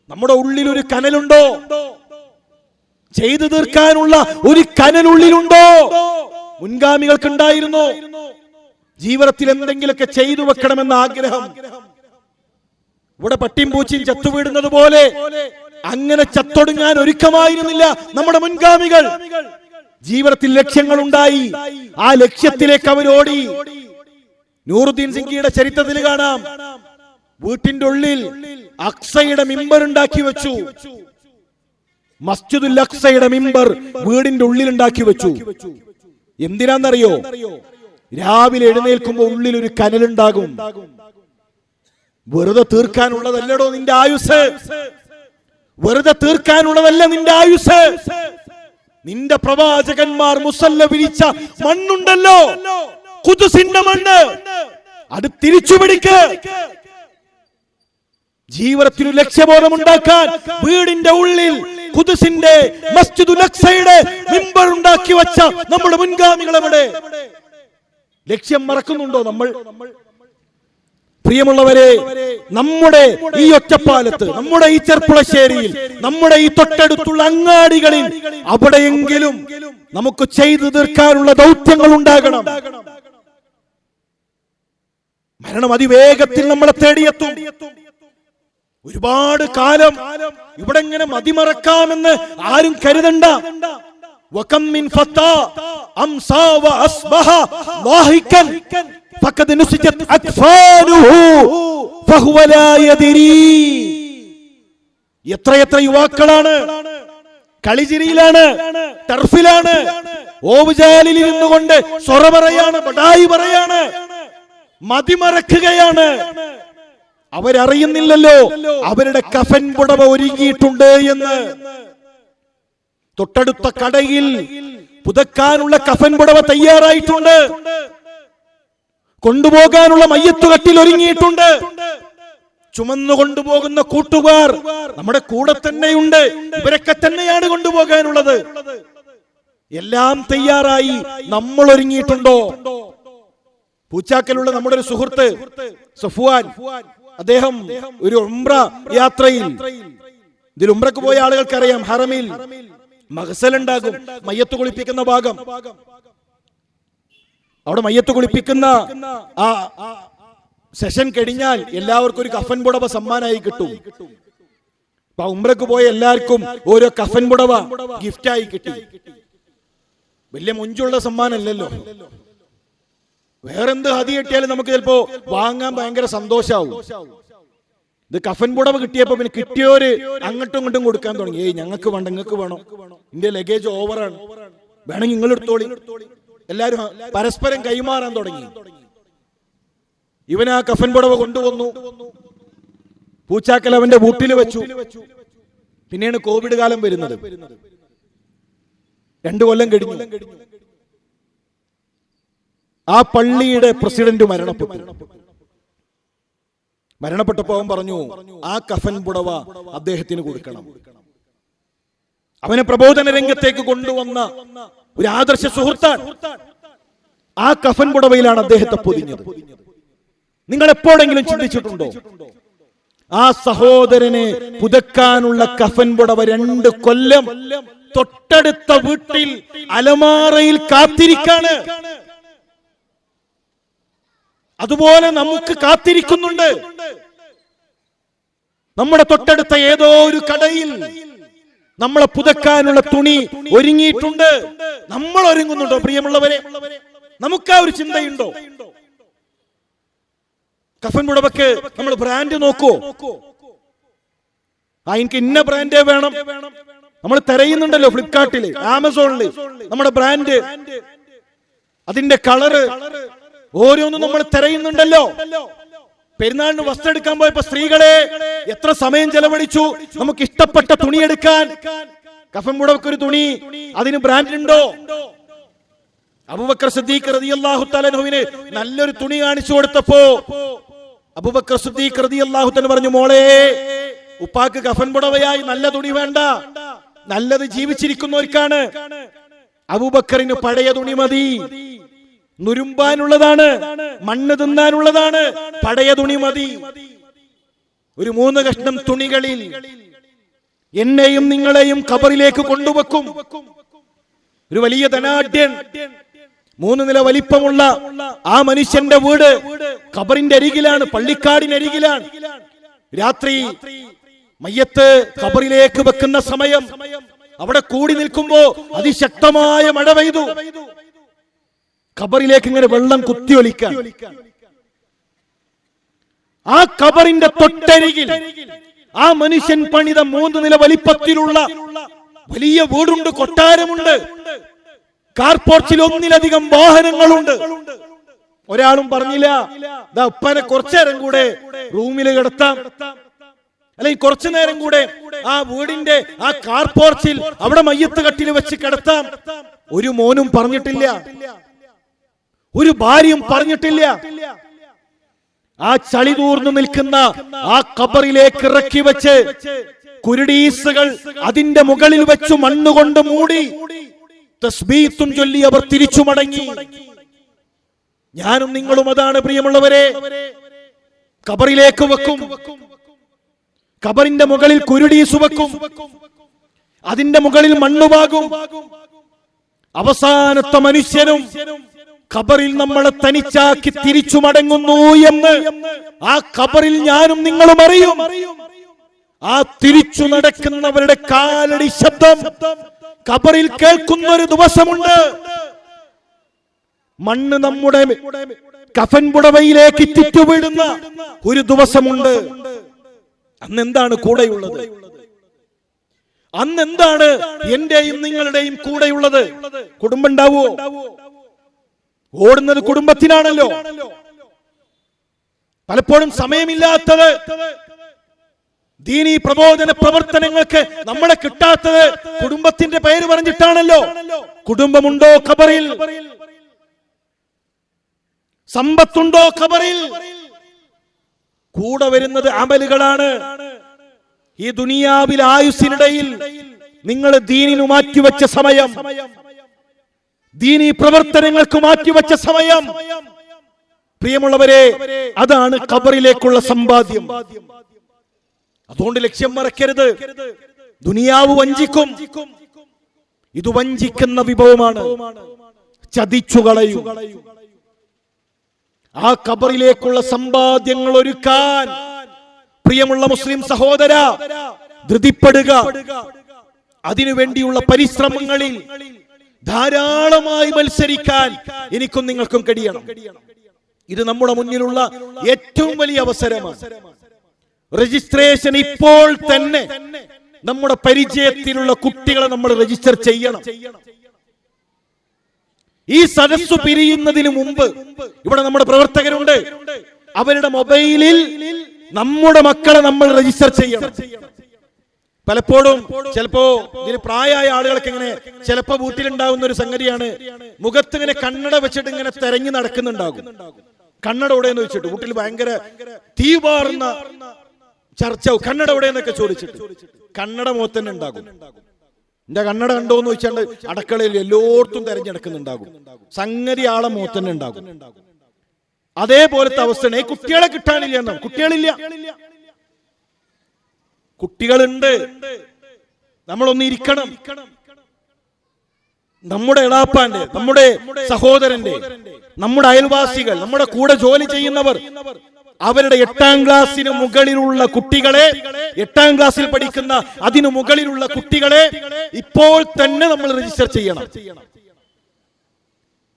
നമ്മുടെ ഉള്ളിൽ ഒരു കനലുണ്ടോ? ചെയ്തു തീർക്കാനുള്ള ഒരു കനലുള്ളിലുണ്ടോ? മുൻഗാമികൾക്ക് ഉണ്ടായിരുന്നു. ജീവിതത്തിൽ എന്തെങ്കിലുമൊക്കെ ചെയ്തു വെക്കണമെന്ന ആഗ്രഹം. ഇവിടെ പട്ടിയും പൂച്ചയും ചത്തുവീടുന്നത് പോലെ അങ്ങനെ ചത്തൊടുങ്ങാൻ ഒരുക്കമായിരുന്നില്ല നമ്മുടെ മുൻഗാമികൾ. ജീവിതത്തിൽ ലക്ഷ്യങ്ങൾ ഉണ്ടായി. ആ ലക്ഷ്യത്തിലേക്ക് അവരോടി. നൂറുദ്ദീൻ സിംഗിയുടെ ചരിത്രത്തിൽ കാണാം, വീട്ടിന്റെ ഉള്ളിൽ അക്സയുടെ മിമ്പർ ഉണ്ടാക്കി വെച്ചു. മസ്ജിദുൽ അക്സയുടെ മിമ്പർ വീടിന്റെ ഉള്ളിൽ ഉണ്ടാക്കി വെച്ചു. എന്തിനാന്നറിയോ? രാവിലെ എഴുന്നേൽക്കുമ്പോൾ ഉള്ളിൽ ഒരു കനലുണ്ടാകും. വെറുതെ തീർക്കാനുള്ളതല്ലടോ നിന്റെ ആയുസ്. വെറുതെ തീർക്കാനുള്ളതല്ല നിന്റെ ആയുസ്. നിന്റെ പ്രവാചകന്മാർ മുസല്ല വിരിച്ച മണ്ണുണ്ടല്ലോ, ഖുദ്സിന്റെ മണ്ണ്, അത് തിരിച്ചു പിടിക്ക്. ജീവിതത്തിൽ ലക്ഷ്യബോധം ഉണ്ടാക്കാൻ വീടിന്റെ ഉള്ളിൽ ഖുദ്സിന്റെ മസ്ജിദുൽ അക്സയുടെ മിമ്പർ ഉണ്ടാക്കി വെച്ച നമ്മുടെ മുൻഗാമികൾ എവിടെ? ലക്ഷ്യം മറക്കുന്നുണ്ടോ നമ്മൾ? പ്രിയമുള്ളവരെ, നമ്മുടെ ഈ ഒറ്റപ്പാലത്ത്, നമ്മുടെ ഈ ചെർപ്പുളശ്ശേരിയിൽ, നമ്മുടെ ഈ തൊട്ടടുത്തുള്ള അങ്ങാടികളിൽ അവിടെയെങ്കിലും നമുക്ക് ചെയ്തു തീർക്കാനുള്ള ദൗത്യങ്ങൾ ഉണ്ടാകണം. മരണം അതിവേഗത്തിൽ നമ്മളെ തേടിയെത്തും. ഒരുപാട് കാലം ഇവിടെ ഇങ്ങനെ മതിമറക്കാമെന്ന് ആരും കരുതണ്ട. വകം മിൻ ഫത്താ അംസാ വഅസ്ബഹ ളാഹികൻ ഫഖദ് നുസിജത് അത്ഫാനുഹു ഫഹുവ ലാ യദ്രി. എത്രയെത്ര യുവാക്കളാണ് കളിചിരിയിലാണ്, ടർഫിലാണ്, ഓവുചാലിൽ ഇരുന്നുകൊണ്ട് സൊറ പറയാണ്, ബടായി പറയാണ്, മതിമറക്കുകയാണ്. അവരറിയുന്നില്ലല്ലോ അവരുടെ കഫൻ പുടവ ഒരുങ്ങിയിട്ടുണ്ട് എന്ന്. തൊട്ടടുത്ത കടയിൽ പുതക്കാനുള്ള കഫൻ പുടവ തയ്യാറായിട്ടുണ്ട്, കൊണ്ടുപോകാനുള്ള മയ്യത്തുകട്ടിൽ ഒരുങ്ങിയിട്ടുണ്ട്. ചുമന്നു കൊണ്ടുപോകുന്ന കൂട്ടുകാർ നമ്മുടെ കൂടെ തന്നെയുണ്ട്. ഇവരൊക്കെ തന്നെയാണ് കൊണ്ടുപോകാനുള്ളത്. എല്ലാം തയ്യാറായി. നമ്മൾ ഒരുങ്ങിയിട്ടുണ്ടോ? പൂച്ചാക്കലുള്ള നമ്മുടെ ഒരു സുഹൃത്ത് സഫ്വാൻ, അദ്ദേഹം ഒരു ഉംറ യാത്രയിൽ, ഇതിൽ ഉംറക്ക് പോയ ആളുകൾക്കറിയാം, ഹറമിൽ മഹ്സൽ ഉണ്ടാകും, മയ്യത്ത് കുളിപ്പിക്കുന്ന ഭാഗം. അവിടെ മയ്യത്ത് കുളിപ്പിക്കുന്ന ആ സെഷൻ കഴിഞ്ഞാൽ എല്ലാവർക്കും ഒരു കഫൻ പുടവ സമ്മാനമായി കിട്ടും. അപ്പൊ ഉംറക്ക് പോയ എല്ലാവർക്കും ഓരോ കഫൻ പുടവ ഗിഫ്റ്റായി കിട്ടി. വലിയ മുഞ്ചുള്ള സമ്മാനമല്ലല്ലോ. വേറെന്ത് ഹദി കിട്ടിയാലും നമുക്ക് ചിലപ്പോ വാങ്ങാൻ ഭയങ്കര സന്തോഷാവും. ഇത് കഫൻ പുടവ കിട്ടിയപ്പോ പിന്നെ കിട്ടിയോര് അങ്ങോട്ടും ഇങ്ങോട്ടും കൊടുക്കാൻ തുടങ്ങി. ഞങ്ങൾക്ക് വേണ്ട, നിങ്ങൾക്ക് വേണോ, ഇന്ത്യ ലഗേജ് ഓവറാണ്, വേണമെങ്കിൽ നിങ്ങൾ എടുത്തോളി. എല്ലാരും പരസ്പരം കൈമാറാൻ തുടങ്ങി. ഇവൻ ആ കഫൻ പുടവ കൊണ്ടുവന്നു, പൂച്ചാക്കൽ അവന്റെ വീട്ടിൽ വെച്ചു. പിന്നെയാണ് കോവിഡ് കാലം വരുന്നത്. 2 കൊല്ലം കഴിഞ്ഞു. ആ പള്ളിയുടെ പ്രസിഡന്റ് മരണപ്പെട്ടപ്പോ അവൻ പറഞ്ഞു, ആ കഫൻ പുടവ അദ്ദേഹത്തിന് കൊടുക്കണം. അവനെ പ്രബോധന രംഗത്തേക്ക് കൊണ്ടുവന്ന ഒരു ആദർശ സുഹൃത്താണ്. ആ കഫൻ പുടവയിലാണ് അദ്ദേഹത്തെ പൊതിഞ്ഞത്. നിങ്ങൾ എപ്പോഴെങ്കിലും ചിന്തിച്ചിട്ടുണ്ടോ? ആ സഹോദരനെ പുതക്കാനുള്ള കഫൻ പുടവ 2 കൊല്ലം തൊട്ടടുത്ത വീട്ടിൽ അലമാറയിൽ കാത്തിരിക്കാണ്. അതുപോലെ നമുക്ക് കാത്തിരിക്കുന്നുണ്ട്. നമ്മുടെ തൊട്ടടുത്ത ഏതോ ഒരു കടയിൽ നമ്മളെ പുതക്കാനുള്ള തുണി ഒരുങ്ങിയിട്ടുണ്ട്. നമ്മൾ ഒരുങ്ങുന്നുണ്ടോ പ്രിയമുള്ളവരെ? നമുക്ക് ആ ഒരു ചിന്തയുണ്ടോ? കഫൻ പുടവക്ക് നമ്മൾ ബ്രാൻഡ് നോക്കോ? എനിക്ക് ഇന്ന ബ്രാൻഡേ വേണം. നമ്മൾ തിരയുന്നുണ്ടല്ലോ ഫ്ലിപ്കാർട്ടില്, ആമസോണില് നമ്മുടെ ബ്രാൻഡ്, അതിന്റെ കളറ് ഓരോന്നും നമ്മൾ തിരയുന്നുണ്ടല്ലോ. പെരുന്നാളിന് വസ്ത്രം എടുക്കാൻ പോയപ്പോ സ്ത്രീകളെ എത്ര സമയം ചെലവഴിച്ചു നമുക്ക് ഇഷ്ടപ്പെട്ട തുണി എടുക്കാൻ. കഫൻ പുടവക്ക് ഒരു തുണി, അതിന് ബ്രാൻഡ് ഉണ്ടോ? അബൂബക്കർ സിദ്ദീഖ് റളിയല്ലാഹു തആല അൻഹുവിന് നല്ലൊരു തുണി കാണിച്ചു കൊടുത്തപ്പോ അബൂബക്കർ സിദ്ദീഖ് റളിയല്ലാഹു തആല പറഞ്ഞു, മോളെ, ഉപ്പാക്ക് കഫൻ പുടവയായി നല്ല തുണി വേണ്ട, നല്ലത് ജീവിച്ചിരിക്കുന്നവർക്കാണ്. അബൂബക്കറിന് പഴയ തുണി മതി, നുരുമ്പാനുള്ളതാണ്, മണ്ണ് തിന്നാനുള്ളതാണ്, പഴയ തുണി മതി. ഒരു 3 കഷ്ണം തുണികളിൽ എന്നെയും നിങ്ങളെയും ഖബറിലേക്ക് കൊണ്ടുവെക്കും. ഒരു വലിയ ധനാഢ്യൻ, 3 നില വലിപ്പമുള്ള ആ മനുഷ്യന്റെ വീട് ഖബറിന്റെ അരികിലാണ്, പള്ളിക്കാടിനരികിലാണ്. രാത്രി മയ്യത്ത് ഖബറിലേക്ക് വെക്കുന്ന സമയം അവിടെ കൂടി നിൽക്കുമ്പോ അതിശക്തമായ മഴ പെയ്തു. ഖബറിലേക്ക് ഇങ്ങനെ വെള്ളം കുത്തിയൊലിക്കാൻ. ആ ഖബറിന്റെ തൊട്ടരികിൽ ആ മനുഷ്യൻ പണിത 3 നില വലിപ്പത്തിലുള്ള വലിയ വീടുണ്ട്, കൊട്ടാരമുണ്ട്. കാർപോർച്ചിൽ 1-ലധികം വാഹനങ്ങളുണ്ട്. ഒരാളും പറഞ്ഞില്ല, ഉപ്പനെ കുറച്ചേരം കൂടെ റൂമിൽ കിടത്താം, അല്ലെങ്കിൽ കുറച്ചു നേരം കൂടെ ആ വീടിന്റെ ആ കാർപോർച്ചിൽ അവിടെ മയ്യത്ത് കട്ടിൽ വെച്ച് കിടത്താം. ഒരു മോനും പറഞ്ഞിട്ടില്ല, ഒരു ഭാര്യയും പറഞ്ഞിട്ടില്ല. ആ ചളി തൂർന്നു നിൽക്കുന്ന ആ ഖബറിലേക്ക് ഇറക്കി വെച്ച് കുരുടീസുകൾ അതിന്റെ മുകളിൽ വെച്ച് മണ്ണുകൊണ്ട് മൂടി തസ്ബീഹും ചൊല്ലി അവർ തിരിച്ചു മടങ്ങി. ഞാനും നിങ്ങളും അതാണ് പ്രിയമുള്ളവരെ. ഖബറിലേക്ക് വെക്കും, ഖബറിന്റെ മുകളിൽ കുരുടീസ് വെക്കും, അതിന്റെ മുകളിൽ മണ്ണുവാകും. അവസാനത്തെ മനുഷ്യനും ഖബറിൽ നമ്മളെ തനിച്ചാക്കി തിരിച്ചു മടങ്ങുന്നു എന്ന് ആ ഖബറിൽ ഞാനും നിങ്ങളും അറിയും. ആ തിരിച്ചു നടക്കുന്നവരുടെ കാലടി ശബ്ദം ഖബറിൽ കേൾക്കുന്ന ഒരു ദിവസമുണ്ട്. മണ്ണ് നമ്മുടെ കഫൻ പുടവയിലേക്ക് ഇറ്റിറ്റുവീഴുന്ന ഒരു ദിവസമുണ്ട്. അന്നെന്താണ് കൂടെയുള്ളത്? അന്നെന്താണ് എന്റെയും നിങ്ങളുടെയും കൂടെയുള്ളത്? കുടുംബം ഉണ്ടാവോ? ഓടുന്നത് കുടുംബത്തിനാണല്ലോ. പലപ്പോഴും സമയമില്ലാത്തത്, ദീനീ പ്രബോധന പ്രവർത്തനങ്ങൾക്ക് നമ്മളെ കിട്ടാത്തത് കുടുംബത്തിന്റെ പേര് പറഞ്ഞിട്ടാണല്ലോ. കുടുംബമുണ്ടോ ഖബറിൽ? സമ്പത്തുണ്ടോ ഖബറിൽ? കൂടെ വരുന്നത് അമലുകളാണ്. ഈ ദുനിയാവിൽ ആയുസ്സിനിടയിൽ നിങ്ങൾ ദീനിനു മാറ്റിവെച്ച സമയം, ദീനീ പ്രവർത്തനങ്ങൾക്ക് മാറ്റിവെച്ച സമയം, പ്രിയമുള്ളവരെ, അതാണ് ഖബറിലേക്കുള്ള സമ്പാദ്യം. അതുകൊണ്ട് ലക്ഷ്യം മറക്കരുത്. ദുനിയാവ് വഞ്ചിക്കും. ഇത് വഞ്ചിക്കുന്ന വിഭവമാണ്. ചതിച്ചു കളയും. ആ ഖബറിലേക്കുള്ള സമ്പാദ്യങ്ങൾ ഒരുക്കാൻ പ്രിയമുള്ള മുസ്ലിം സഹോദര, ധൃതിപ്പെടുക. അതിനുവേണ്ടിയുള്ള പരിശ്രമങ്ങളിൽ ധാരാളമായി മത്സരിക്കാൻ എനിക്കും നിങ്ങൾക്കും കഴിയണം. ഇത് നമ്മുടെ മുന്നിലുള്ള ഏറ്റവും വലിയ അവസരമാണ്. രജിസ്ട്രേഷൻ ഇപ്പോൾ തന്നെ നമ്മുടെ പരിചയത്തിലുള്ള കുട്ടികളെ നമ്മൾ രജിസ്റ്റർ ചെയ്യണം. ഈ സദസ്സു പിരിയുന്നതിന് മുമ്പ് ഇവിടെ നമ്മുടെ പ്രവർത്തകരുണ്ട്. അവരുടെ മൊബൈലിൽ നമ്മുടെ മക്കളെ നമ്മൾ രജിസ്റ്റർ ചെയ്യണം. പലപ്പോഴും ചിലപ്പോ ഇതിന് പ്രായമായ ആളുകൾക്ക് ഇങ്ങനെ ചിലപ്പോ വീട്ടിലുണ്ടാകുന്ന ഒരു സംഗതിയാണ്, മുഖത്ത് ഇങ്ങനെ കണ്ണട വെച്ചിട്ട് ഇങ്ങനെ തെരഞ്ഞു നടക്കുന്നുണ്ടാകും. കണ്ണട എവിടെയെന്ന് വെച്ചിട്ട് വീട്ടിൽ ഭയങ്കര തീവാറുന്ന ചർച്ച, കണ്ണട എവിടെയെന്നൊക്കെ ചോദിച്ചിട്ട് കണ്ണട മുഖത്ത് തന്നെ ഉണ്ടാകും. എന്റെ കണ്ണട കണ്ടോ എന്ന് ചോദിച്ചാണ്ട് അടുക്കളയിൽ എല്ലായിടത്തും തെരഞ്ഞെടുക്കുന്നുണ്ടാകും. സംഗതി ആളെ മുഖത്ത് തന്നെ ഉണ്ടാകും. അതേപോലത്തെ അവസ്ഥയാണ്. കുട്ടികളെ കിട്ടാനില്ല എന്നോ? കുട്ടികളില്ല, കുട്ടികളുണ്ട്. നമ്മളൊന്ന് ഇരിക്കണം. നമ്മുടെ എളാപ്പാന്റെ, നമ്മുടെ സഹോദരന്റെ, നമ്മുടെ അയൽവാസികൾ, നമ്മുടെ കൂടെ ജോലി ചെയ്യുന്നവർ, അവരുടെ 8ാം ക്ലാസ്സിന് മുകളിലുള്ള കുട്ടികളെ, 8ാം ക്ലാസ്സിൽ പഠിക്കുന്ന അതിനു മുകളിലുള്ള കുട്ടികളെ ഇപ്പോൾ തന്നെ നമ്മൾ രജിസ്റ്റർ ചെയ്യണം.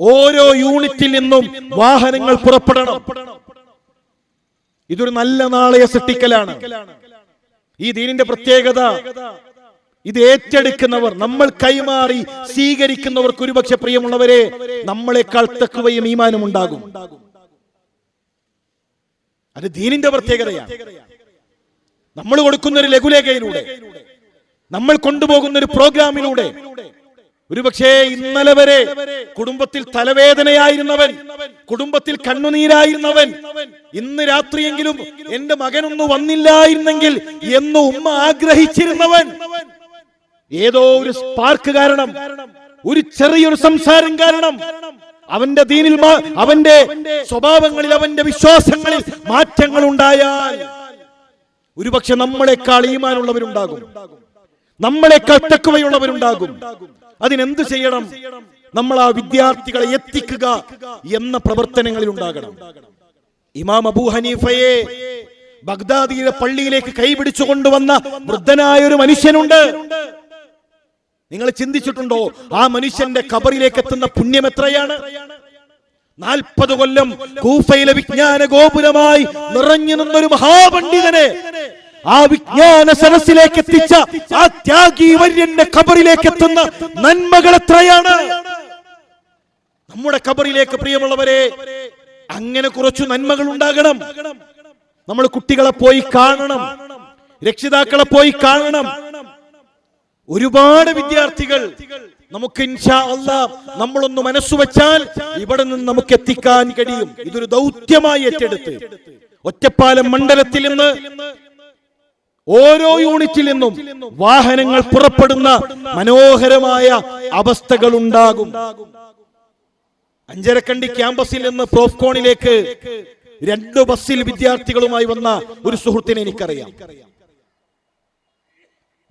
ഓരോ യൂണിറ്റിൽ നിന്നും വാഹനങ്ങൾ പുറപ്പെടണം. ഇതൊരു നല്ല നാളെയെ സൃഷ്ടിക്കലാണ്. ഈ ദീനിന്റെ പ്രത്യേകത, ഇത് ഏറ്റെടുക്കുന്നവർ, നമ്മൾ കൈമാറി സ്വീകരിക്കുന്നവർക്ക് ഒരുപക്ഷെ പ്രിയമുള്ളവരെ നമ്മളെക്കാൾ തഖ്വയും ഈമാനും ഉണ്ടാകും. അത് ദീനിന്റെ പ്രത്യേകതയാണ്. നമ്മൾ കൊടുക്കുന്ന ഒരു ലഘുലേഖയിലൂടെ, നമ്മൾ കൊണ്ടുപോകുന്ന ഒരു പ്രോഗ്രാമിലൂടെ, ഒരുപക്ഷേ ഇന്നലെ വരെ കുടുംബത്തിൽ തലവേദനയായിരുന്നവൻ, കുടുംബത്തിൽ കണ്ണുനീരായിരുന്നവൻ, ഇന്ന് രാത്രിയെങ്കിലും എന്റെ മകനൊന്നു വന്നില്ലായിരുന്നെങ്കിൽ എന്ന് ഉമ്മ ആഗ്രഹിച്ചിരുന്നവൻ, ഏതോ ഒരു സ്പാർക്ക് കാരണം, ഒരു ചെറിയൊരു സംസാരം കാരണം അവന്റെ ദീനിൽ, അവന്റെ സ്വഭാവങ്ങളിൽ, അവന്റെ വിശ്വാസങ്ങളിൽ മാറ്റങ്ങൾ ഉണ്ടായാൽ ഒരുപക്ഷെ നമ്മളെക്കാൾ ഈമാനുള്ളവരുണ്ടാകും, നമ്മളെക്കാൾ തഖ്വയുള്ളവരുണ്ടാകും. അതിനെന്ത് ചെയ്യണം? നമ്മൾ ആ വിദ്യാർത്ഥികളെ എത്തിക്കുക എന്ന പ്രവർത്തനങ്ങളിൽ ഉണ്ടാകണം. ഇമാം അബൂ ഹനീഫയെ ബഗ്ദാദിയിലെ പള്ളിയിലേക്ക് കൈപിടിച്ചു കൊണ്ടുവന്ന വൃദ്ധനായ ഒരു മനുഷ്യനുണ്ട്. നിങ്ങൾ ചിന്തിച്ചിട്ടുണ്ടോ ആ മനുഷ്യന്റെ ഖബറിലേക്ക് എത്തുന്ന പുണ്യം എത്രയാണ്? 40 കൊല്ലം കൂഫയിലെ വിജ്ഞാന ഗോപുരമായി നിറഞ്ഞു നിന്നൊരു മഹാപണ്ഡിതനെ ആ വിജ്ഞാന സദസ്സിലേക്ക് എത്തിച്ച ആ ത്യാഗി വര്യന്റെ ഖബറിലേക്ക് എത്തുന്ന നന്മകൾ എത്രയാണ്? നമ്മുടെ ഖബറിലേക്ക് പ്രിയമുള്ളവരെ അങ്ങനെ കുറച്ചു നന്മകൾ ഉണ്ടാകണം. നമ്മൾ കുട്ടികളെ പോയി കാണണം, രക്ഷിതാക്കളെ പോയി കാണണം. ഒരുപാട് വിദ്യാർത്ഥികൾ നമുക്ക് ഇൻഷാ അല്ലാഹ് നമ്മളൊന്ന് മനസ്സുവെച്ചാൽ ഇവിടെ നിന്ന് നമുക്ക് എത്തിക്കാൻ കഴിയും. ഇതൊരു ദൗത്യമായി ഏറ്റെടുത്ത് ഒറ്റപ്പാലം മണ്ഡലത്തിൽ നിന്ന് ഓരോ യൂണിറ്റിൽ നിന്നും വാഹനങ്ങൾ പുറപ്പെടുന്ന മനോഹരമായ അവസ്ഥകൾ ഉണ്ടാകും. അഞ്ചരക്കണ്ടി ക്യാമ്പസിൽ നിന്ന് പ്രോഫ്കോണിലേക്ക് 2 ബസ്സിൽ വിദ്യാർത്ഥികളുമായി വന്ന ഒരു സുഹൃത്തിനെ എനിക്കറിയാം.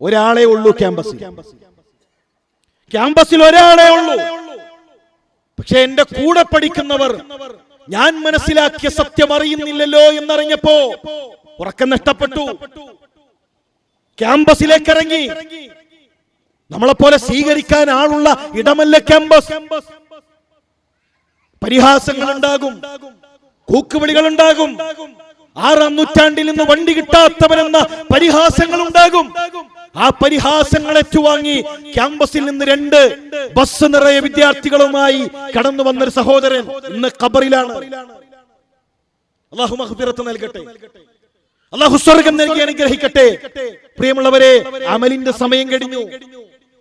ഒരാളെ ഉള്ളൂ ക്യാമ്പസിൽ ഒരാളെ ഉള്ളൂ. പക്ഷെ എന്റെ കൂടെ പഠിക്കുന്നവർ ഞാൻ മനസ്സിലാക്കിയ സത്യം അറിയുന്നില്ലല്ലോ എന്നറിഞ്ഞപ്പോ ഉറക്കം നഷ്ടപ്പെട്ടു. ക്യാമ്പസിലേക്ക് ഇറങ്ങി. നമ്മളെപ്പോലെ സ്വീകരിക്കാൻ ആളുള്ള ഇടമല്ല ക്യാമ്പസ്. പരിഹാസങ്ങൾ ഉണ്ടാകും, കൂക്കുവിളികൾ ഉണ്ടാകും, 6-ാം നൂറ്റാണ്ടിൽ നിന്ന് വണ്ടി കിട്ടാത്തവനെന്ന പരിഹാസങ്ങൾ ഉണ്ടാകും. ആ പരിഹാസങ്ങൾ ഏറ്റുവാങ്ങി ക്യാമ്പസിൽ നിന്ന് 2 ബസ് നിറയെ വിദ്യാർത്ഥികളുമായി കടന്നു വന്നൊരു സഹോദരൻ ഇന്ന് ഖബറിലാണ്. അല്ലാഹു മഗ്ഫിറത്ത് നൽകട്ടെ, അല്ലാഹു സ്വർഗ്ഗം നൽകി അനുഗ്രഹിക്കട്ടെ. പ്രിയമുള്ളവരെ, അമലിന്റെ സമയം കഴിഞ്ഞു.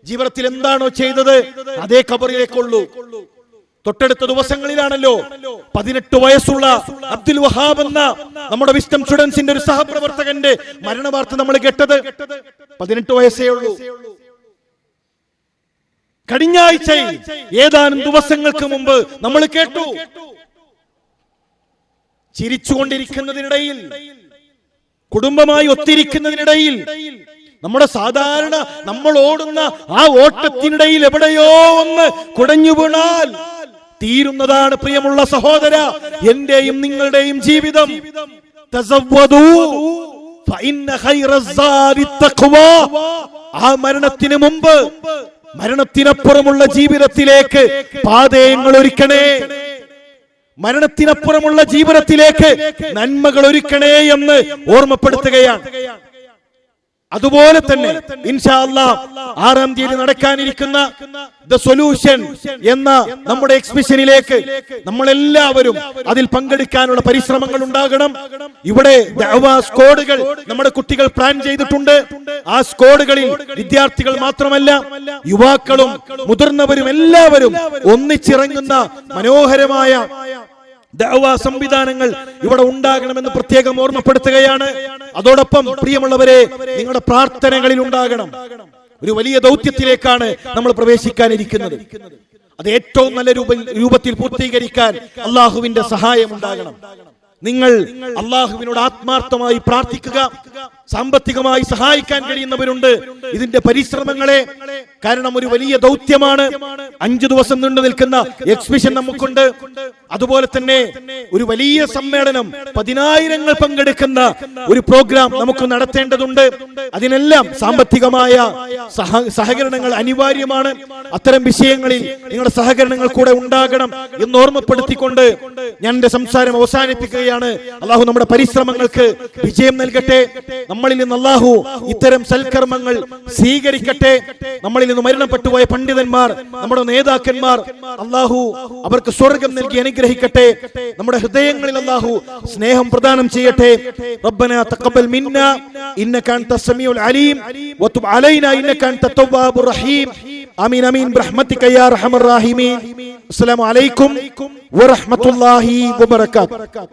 ജീവിതത്തിൽ എന്താണോ ചെയ്തത് അതേ ഖബറിലേക്കുള്ളൂ. തൊട്ടടുത്ത ദിവസങ്ങളിലാണല്ലോ 18 വയസ്സുള്ള അബ്ദുൽ വഹാബ് എന്ന നമ്മുടെ വിസ്ഡം സ്റ്റുഡൻസിന്റെ ഒരു സഹപ്രവർത്തകന്റെ മരണവാർത്ത നമ്മൾ കേട്ടത്. 18 വയസ്സേ ഉള്ളൂ. കഴിഞ്ഞ ആഴ്ചയിൽ ഏതാനും ദിവസങ്ങൾക്ക് മുമ്പ് നമ്മൾ കേട്ടു, ചിരിച്ചുകൊണ്ടിരിക്കുന്നതിനിടയിൽ, കുടുംബമായി ഒത്തിരിക്കുന്നതിനിടയിൽ, നമ്മുടെ സാധാരണ നമ്മൾ ഓടുന്ന ആ ഓട്ടത്തിനിടയിൽ എവിടെയോ ഒന്ന് കുടഞ്ഞു വീണാൽ തീരുന്നതാണ് പ്രിയമുള്ള സഹോദര എന്റെയും നിങ്ങളുടെയും ജീവിതം. തസവ്വദൂ ഫഇന്ന ഖൈറസ്സാദി തഖ്വാ. ആ മരണത്തിന് മുമ്പ് മരണത്തിനപ്പുറമുള്ള ജീവിതത്തിലേക്ക് പാതയങ്ങൾ ഒരുക്കണേ, മരണത്തിനപ്പുറമുള്ള ജീവിതത്തിലേക്ക് നന്മകൾ ഒരുക്കണേ എന്ന് ഓർമ്മപ്പെടുത്തുകയാണ്. അതുപോലെ തന്നെ ഇൻഷാ അല്ലാഹ് 6-ാം തീയതി നടക്കാനിരിക്കുന്ന ദ സൊല്യൂഷൻ എന്ന നമ്മുടെ എക്സിബിഷനിലേക്ക് നമ്മളെല്ലാവരും അതിൽ പങ്കെടുക്കാനുള്ള പരിശ്രമങ്ങൾ ഉണ്ടാകണം. ഇവിടെ ദഅവ സ്ക്വാഡുകൾ നമ്മുടെ കുട്ടികൾ പ്ലാൻ ചെയ്തിട്ടുണ്ട്. ആ സ്ക്വാഡുകളിൽ വിദ്യാർത്ഥികൾ മാത്രമല്ല, യുവാക്കളും മുതിർന്നവരും എല്ലാവരും ഒന്നിച്ചിറങ്ങുന്ന മനോഹരമായ ദഅവ സംവിധാനങ്ങൾ ഇവിടെ ഉണ്ടാകണമെന്ന് പ്രത്യേകം ഓർമ്മപ്പെടുത്തുകയാണ്. അതോടൊപ്പം പ്രിയമുള്ളവരെ, നിങ്ങളുടെ പ്രാർത്ഥനകളിൽ ഉണ്ടാകണം. ഒരു വലിയ ദൗത്യത്തിലേക്കാണ് നമ്മൾ പ്രവേശിക്കാനിരിക്കുന്നത്. അത് ഏറ്റവും നല്ല രൂപത്തിൽ പൂർത്തീകരിക്കാൻ അള്ളാഹുവിന്റെ സഹായം ഉണ്ടാകണം. നിങ്ങൾ അള്ളാഹുവിനോട് ആത്മാർത്ഥമായി പ്രാർത്ഥിക്കുക. സാമ്പത്തികമായി സഹായിക്കാൻ കഴിയുന്നവരുണ്ട് ഇതിന്റെ പരിശ്രമങ്ങളെ. കാരണം ഒരു വലിയ ദൗത്യമാണ്. 5 ദിവസം നീണ്ടു നിൽക്കുന്ന എക്സിബിഷൻ നമുക്കുണ്ട്. അതുപോലെ തന്നെ ഒരു വലിയ സമ്മേളനം, 10,000 പങ്കെടുക്കുന്ന ഒരു പ്രോഗ്രാം നമുക്ക് നടത്തേണ്ടതുണ്ട്. അതിനെല്ലാം സാമ്പത്തികമായ സഹകരണങ്ങൾ അനിവാര്യമാണ്. അത്തരം വിഷയങ്ങളിൽ നിങ്ങളുടെ സഹകരണങ്ങൾ കൂടെ ഉണ്ടാകണം എന്ന് ഓർമ്മപ്പെടുത്തിക്കൊണ്ട് ഞാൻ എന്റെ സംസാരം അവസാനിപ്പിക്കുകയാണ്. അള്ളാഹു നമ്മുടെ പരിശ്രമങ്ങൾക്ക് വിജയം നൽകട്ടെ. നമ്മളിൽ നിന്ന് അള്ളാഹു ഇത്തരം സൽക്കർമ്മങ്ങൾ സ്വീകരിക്കട്ടെ. നമ്മളിൽ നിന്ന് മരണപ്പെട്ടു പോയ പണ്ഡിതന്മാർ, നമ്മുടെ നേതാക്കന്മാർ, അള്ളാഹു അവർക്ക് സ്വർഗ്ഗം നൽകി അനുഗ്രഹിക്കട്ടെ. നമ്മുടെ ഹൃദയങ്ങളിൽ അള്ളാഹു സ്നേഹം പ്രദാനം ചെയ്യട്ടെ. റബ്ബനാ തഖബ്ബൽ മിന്നാ ഇന്നക അൻതസ് സമീഉൽ അലീം വതുബ് അലൈനാ ഇന്നക അൻതത് തവ്വാബുർ റഹീം. ആമീൻ ആമീൻ ബിറഹ്മതിക യാ അർഹമർ റഹീമീൻ. അസ്സലാമു അലൈക്കും വറഹ്മത്തുള്ളാഹി വബറകാതുഹു.